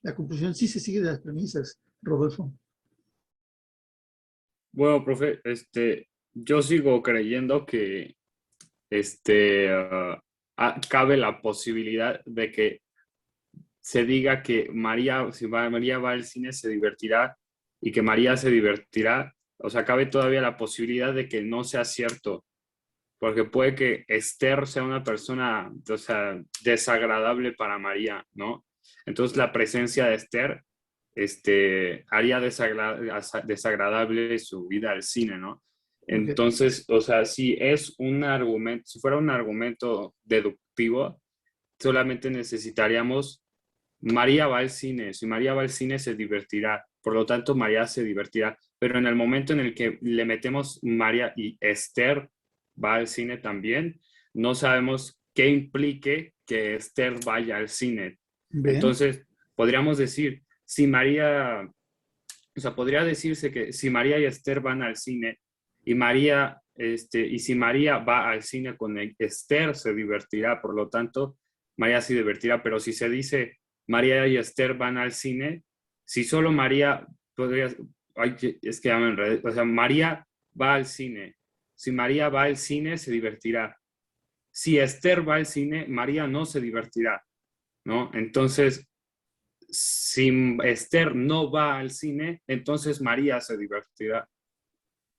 la conclusión sí se sigue de las premisas, Rodolfo. Bueno, profe, yo sigo creyendo que cabe la posibilidad de que se diga que María va al cine se divertirá y que María se divertirá. O sea, cabe todavía la posibilidad de que no sea cierto, porque puede que Esther sea una persona, o sea, desagradable para María, ¿no? Entonces la presencia de Esther haría desagradable su vida al cine, ¿no? Entonces, o sea, si fuera un argumento deductivo, solamente necesitaríamos María va al cine. Si María va al cine, se divertirá. Por lo tanto, María se divertirá. Pero en el momento en el que le metemos María y Esther va al cine también, no sabemos qué implique que Esther vaya al cine. Bien. Entonces, podríamos decir, podría decirse que si María y Esther van al cine y si María va al cine con Esther, se divertirá. Por lo tanto, María se divertirá. Pero si se dice María y Esther van al cine, si solo María es que ya me enredé. O sea, María va al cine. Si María va al cine, se divertirá. Si Esther va al cine, María no se divertirá, ¿no? Entonces, si Esther no va al cine, entonces María se divertirá.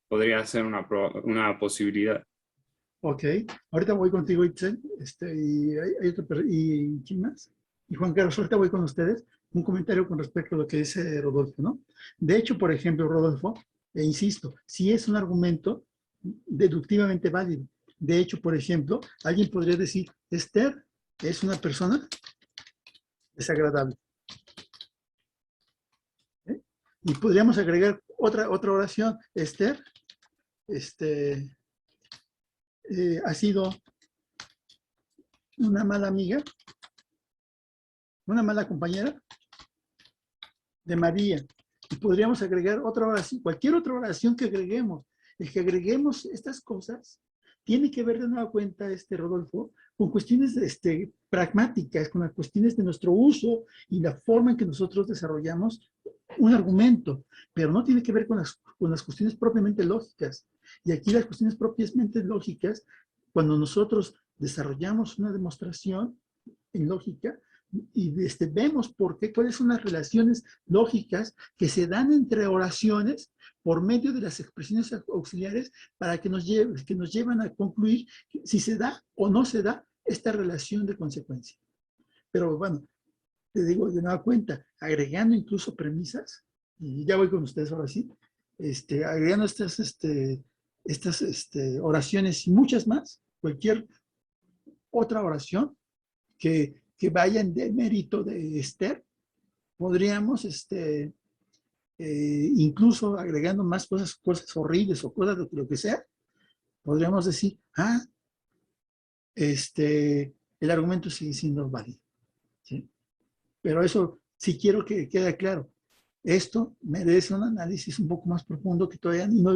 Podría ser una posibilidad. Ok, ahorita voy contigo, Itzel, y ¿quién más? Y Juan Carlos, ahorita voy con ustedes. Un comentario con respecto a lo que dice Rodolfo, ¿no? De hecho, por ejemplo, Rodolfo, insisto, si es un argumento deductivamente válido. De hecho, por ejemplo, alguien podría decir, Esther es una persona desagradable. ¿Eh? Y podríamos agregar otra oración. Esther, ha sido una mala amiga, una mala compañera de María. Y podríamos agregar otra oración, cualquier otra oración que agreguemos. El que agreguemos estas cosas tiene que ver de nueva cuenta, Rodolfo, con cuestiones pragmáticas, con las cuestiones de nuestro uso y la forma en que nosotros desarrollamos un argumento, pero no tiene que ver con las cuestiones propiamente lógicas. Y aquí las cuestiones propiamente lógicas, cuando nosotros desarrollamos una demostración en lógica, y vemos cuáles son las relaciones lógicas que se dan entre oraciones por medio de las expresiones auxiliares para que nos llevan a concluir si se da o no se da esta relación de consecuencia. Pero bueno, te digo de nueva cuenta, agregando incluso premisas, y ya voy con ustedes ahora sí, agregando estas oraciones y muchas más, cualquier otra oración que vaya en mérito de Esther, podríamos, incluso agregando más cosas horribles o cosas lo que sea, podríamos decir, el argumento sigue siendo válido, ¿sí? Pero eso sí quiero que quede claro. Esto merece un análisis un poco más profundo que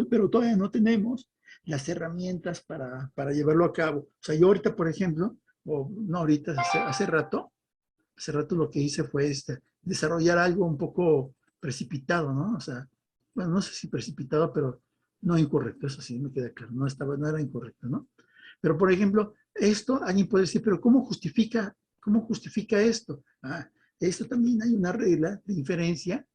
pero todavía no tenemos las herramientas para llevarlo a cabo. O sea, yo ahorita, por ejemplo, o no ahorita, hace rato lo que hice fue desarrollar algo un poco precipitado, ¿no? O sea, bueno, no sé si precipitado, pero no incorrecto, eso sí me queda claro, no era incorrecto, ¿no? Pero, por ejemplo, alguien puede decir, pero ¿cómo justifica esto? Esto también hay una regla de inferencia,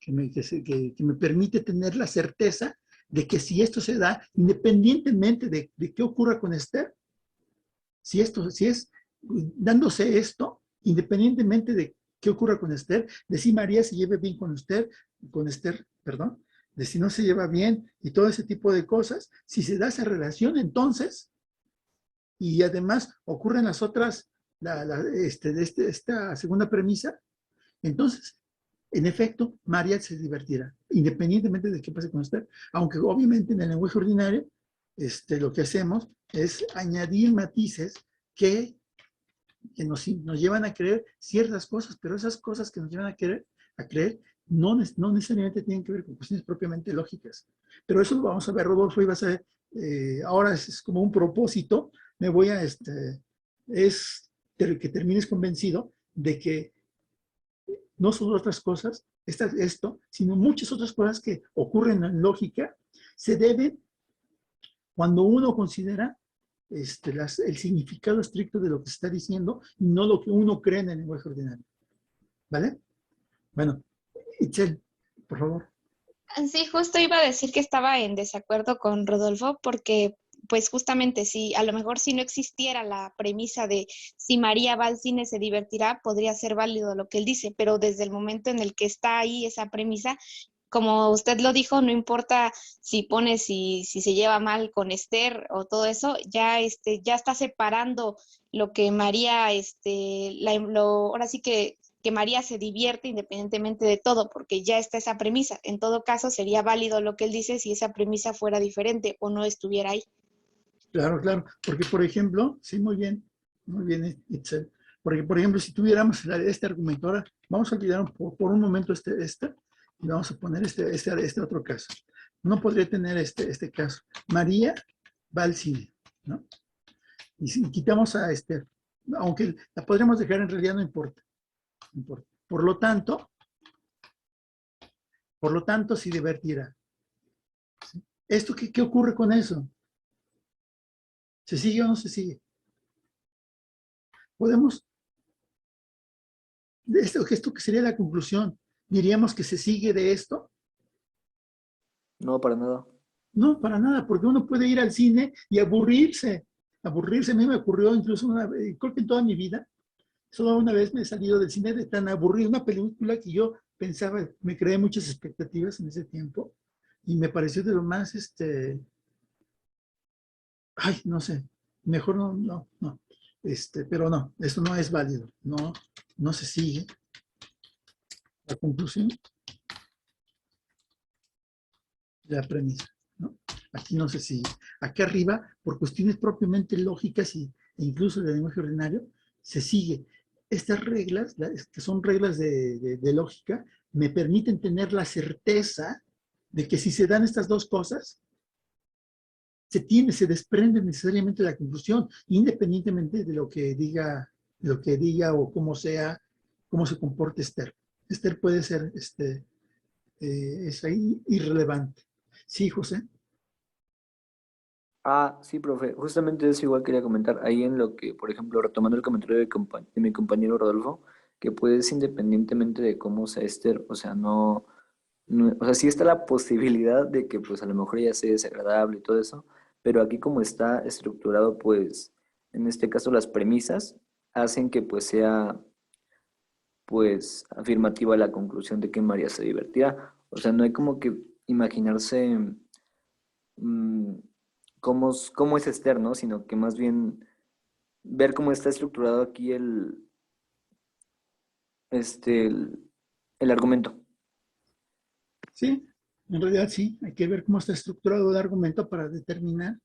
que me permite tener la certeza de que si esto se da, independientemente de qué ocurra con Esther, si es dándose esto, independientemente de qué ocurra con Esther, de si María se lleve bien con Esther, perdón, de si no se lleva bien y todo ese tipo de cosas, si se da esa relación, entonces, y además ocurren las otras, esta segunda premisa, entonces, en efecto, María se divertirá, independientemente de qué pase con Esther, aunque obviamente en el lenguaje ordinario, lo que hacemos es añadir matices que nos llevan a creer ciertas cosas, pero esas cosas que nos llevan a creer no necesariamente tienen que ver con cuestiones propiamente lógicas. Pero eso lo vamos a ver, Rodolfo, y vas a ver, ahora es como un propósito, me voy a, que termines convencido de que no son otras cosas, sino muchas otras cosas que ocurren en lógica, se deben cuando uno considera el significado estricto de lo que se está diciendo y no lo que uno cree en el lenguaje ordinario. ¿Vale? Bueno, Itzel, por favor. Sí, justo iba a decir que estaba en desacuerdo con Rodolfo porque, pues justamente, a lo mejor si no existiera la premisa de si María va al cine se divertirá, podría ser válido lo que él dice, pero desde el momento en el que está ahí esa premisa, como usted lo dijo, no importa si pone si se lleva mal con Esther o todo eso, ya está separando lo que María, ahora sí que María se divierte independientemente de todo, porque ya está esa premisa. En todo caso, sería válido lo que él dice si esa premisa fuera diferente o no estuviera ahí. Claro, porque por ejemplo, sí, muy bien, Itzel. Porque, por ejemplo, si tuviéramos este argumento, ahora vamos a olvidar por un momento y vamos a poner este otro caso. No podría tener este caso. María va al cine, ¿no? Y si quitamos a Esther, aunque la podríamos dejar, en realidad no importa. Por lo tanto, se divertirá. ¿Sí? ¿Qué ocurre con eso? ¿Se sigue o no se sigue? Podemos, esto que sería la conclusión, diríamos que se sigue de esto. No, para nada. No, para nada, porque uno puede ir al cine y aburrirse. A mí me ocurrió incluso creo que en toda mi vida, solo una vez me he salido del cine de tan aburrido, una película que yo pensaba, me creé muchas expectativas en ese tiempo y me pareció de lo más, no sé, mejor no. Pero no, eso no es válido, no se sigue. La conclusión, la premisa, ¿no? Aquí no se sigue. Aquí arriba, por cuestiones propiamente lógicas e incluso de lenguaje ordinario, se sigue. Estas reglas, que son reglas de lógica, me permiten tener la certeza de que si se dan estas dos cosas, se desprende necesariamente la conclusión, independientemente de lo que diga o cómo se comporte Esther. Esther puede ser es ahí irrelevante. Sí, José. Sí, profe. Justamente eso igual quería comentar ahí en lo que, por ejemplo, retomando el comentario de mi compañero Rodolfo, que pues independientemente de cómo sea Esther, o sea, o sea, sí está la posibilidad de que pues a lo mejor ella sea desagradable y todo eso, pero aquí como está estructurado, pues en este caso las premisas, hacen que pues sea pues afirmativa la conclusión de que María se divertirá. O sea, no hay como que imaginarse cómo es Esther, ¿no? Sino que más bien ver cómo está estructurado aquí el argumento. Sí, en realidad sí, hay que ver cómo está estructurado el argumento para determinar,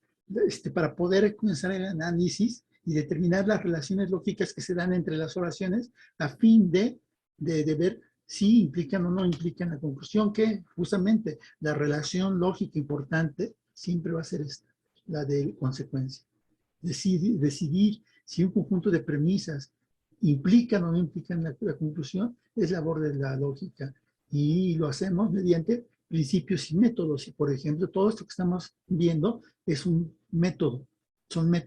para poder comenzar el análisis y determinar las relaciones lógicas que se dan entre las oraciones a fin de ver si implican o no implican la conclusión, que justamente la relación lógica importante siempre va a ser esta, la de consecuencia. Decidir si un conjunto de premisas implican o no implican la conclusión es labor de la lógica. Y lo hacemos mediante principios y métodos. Y, por ejemplo, todo esto que estamos viendo es un método.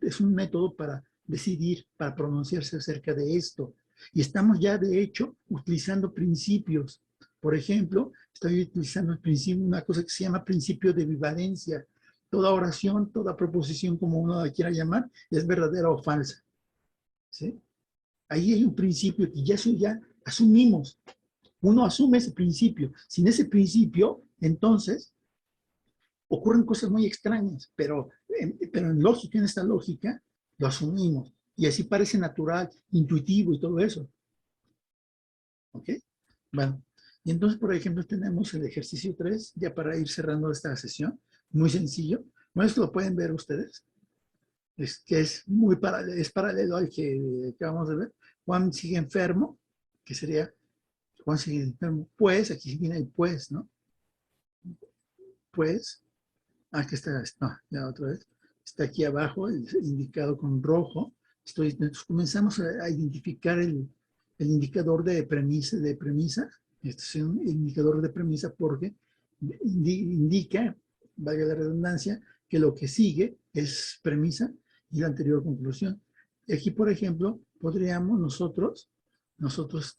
Es un método para decidir, para pronunciarse acerca de esto. Y estamos ya, de hecho, utilizando principios. Por ejemplo, estoy utilizando el principio, una cosa que se llama principio de bivalencia. Toda oración, toda proposición, como uno la quiera llamar, es verdadera o falsa. ¿Sí? Ahí hay un principio que ya asumimos. Uno asume ese principio. Sin ese principio, entonces, ocurren cosas muy extrañas, pero en lógica, en esta lógica, lo asumimos. Y así parece natural, intuitivo y todo eso. ¿Ok? Bueno, y entonces, por ejemplo, tenemos el ejercicio 3, ya para ir cerrando esta sesión. Muy sencillo. Bueno, esto lo pueden ver ustedes. Que es muy paralelo al que acabamos de ver. Juan sigue enfermo, que sería Juan sigue enfermo. Pues, aquí viene el pues, ¿no? Pues, aquí está, no, ya otra vez. Está aquí abajo, indicado con rojo. Entonces comenzamos a identificar el indicador de premisa. Este es un indicador de premisa porque indica, valga la redundancia, que lo que sigue es premisa y la anterior conclusión. Y aquí, por ejemplo, podríamos nosotros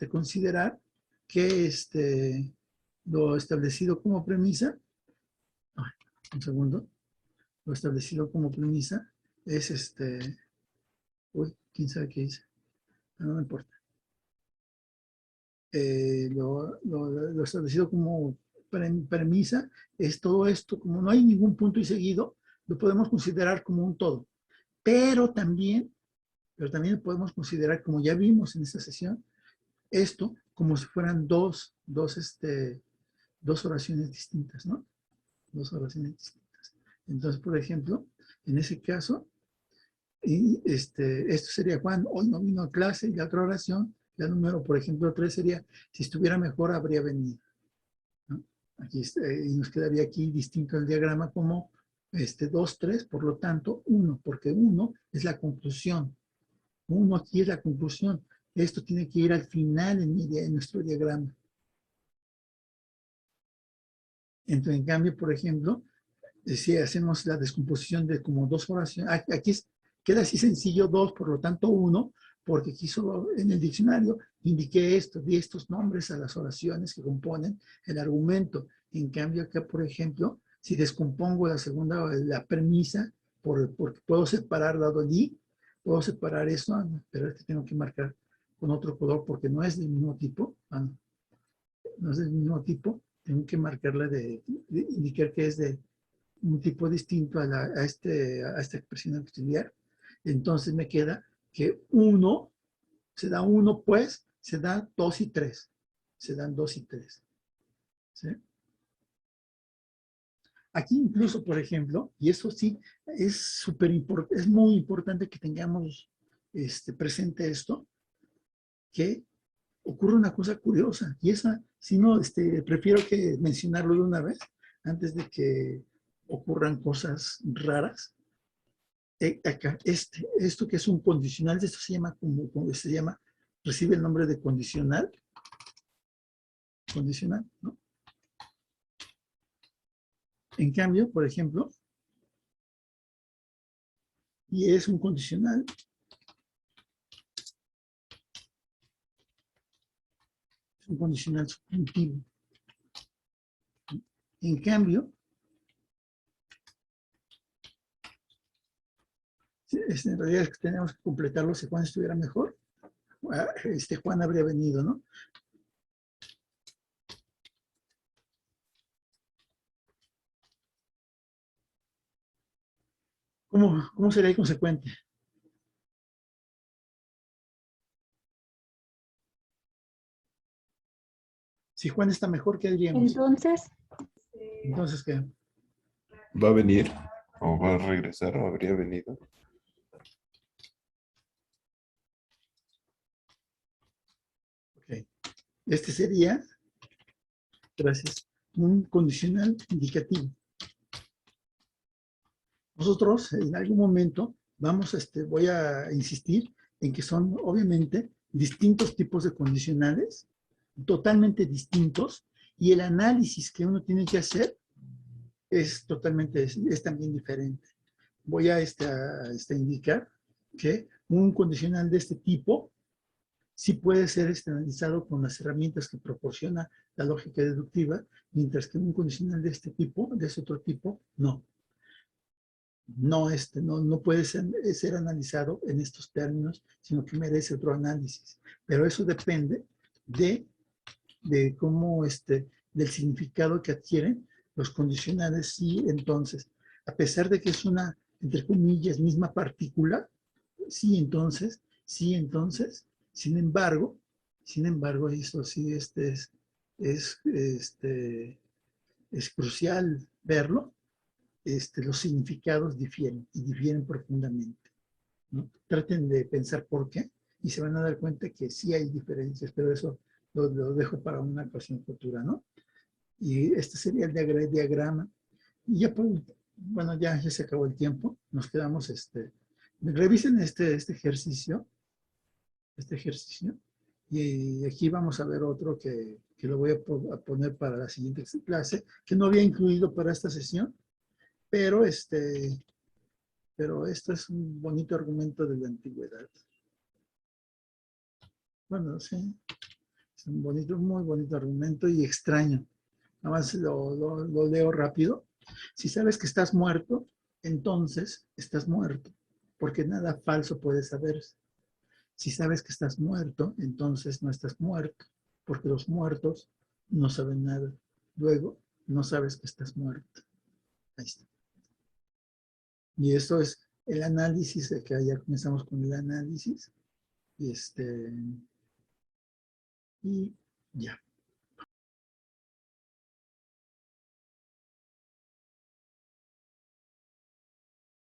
considerar que lo establecido como premisa, un segundo, lo establecido como premisa es uy, quién sabe qué dice, no me importa. Lo establecido como premisa es todo esto, como no hay ningún punto y seguido, lo podemos considerar como un todo. Pero también podemos considerar, como ya vimos en esta sesión, esto como si fueran dos oraciones distintas, ¿no? Dos oraciones distintas. Entonces, por ejemplo, en ese caso, esto sería Juan, hoy no vino a clase, y la otra oración, la número, por ejemplo, 3 sería, si estuviera mejor, habría venido, ¿no? Aquí y nos quedaría aquí distinto el diagrama como 2, 3, por lo tanto, 1, porque 1 es la conclusión. 1 aquí es la conclusión. Esto tiene que ir al final en nuestro diagrama. Entonces, en cambio, por ejemplo, si hacemos la descomposición de como dos oraciones, aquí queda así sencillo 2, por lo tanto 1, porque aquí solo en el diccionario indiqué esto, di estos nombres a las oraciones que componen el argumento. En cambio, acá, por ejemplo, si descompongo la premisa, porque puedo separar dado di, puedo separar eso, pero tengo que marcar con otro color porque no es del mismo tipo. No es del mismo tipo, tengo que marcarla indicar que es de un tipo distinto a esta expresión auxiliar. Entonces me queda que 1, se da 1, pues se da 2 y 3. Se dan 2 y 3. ¿Sí? Aquí incluso, por ejemplo, y eso sí, es muy importante que tengamos presente esto, que ocurre una cosa curiosa, y esa, si no, prefiero que mencionarlo de una vez, antes de que ocurran cosas raras. Acá, esto que es un condicional, esto se llama recibe el nombre de condicional, ¿no? En cambio, por ejemplo, y es un condicional, subjuntivo. En cambio, Sí, en realidad es que tenemos que completarlo. Si Juan estuviera mejor, Juan habría venido, ¿no? ¿Cómo sería inconsecuente? Si Juan está mejor, ¿qué diríamos? Entonces, ¿qué? ¿Va a venir? ¿O va a regresar? ¿O habría venido? Ok. Este sería, gracias, un condicional indicativo. Nosotros en algún momento voy a insistir en que son obviamente distintos tipos de condicionales, totalmente distintos, y el análisis que uno tiene que hacer es también diferente. Voy a indicar que un condicional de este tipo sí puede ser analizado con las herramientas que proporciona la lógica deductiva, mientras que un condicional de este tipo, de ese otro tipo, no. No puede ser analizado en estos términos, sino que merece otro análisis. Pero eso depende de cómo, del significado que adquieren los condicionales. Y entonces, a pesar de que es una, entre comillas, misma partícula, entonces, sin embargo, eso sí, es crucial verlo. Los significados difieren y difieren profundamente, ¿no? Traten de pensar por qué y se van a dar cuenta que sí hay diferencias, pero eso lo dejo para una ocasión futura, ¿no? Y este sería el diagrama. Y ya, bueno, ya se acabó el tiempo. Nos quedamos, revisen este ejercicio, y aquí vamos a ver otro que lo voy a poner para la siguiente clase, que no había incluido para esta sesión, pero esto es un bonito argumento de la antigüedad. Bueno, sí, es un muy bonito argumento y extraño. Nada más lo leo rápido. Si sabes que estás muerto, entonces estás muerto, porque nada falso puede saberse. Si sabes que estás muerto, entonces no estás muerto, porque los muertos no saben nada. Luego, no sabes que estás muerto. Ahí está. Y esto es el análisis, que ya comenzamos con el análisis. Y ya.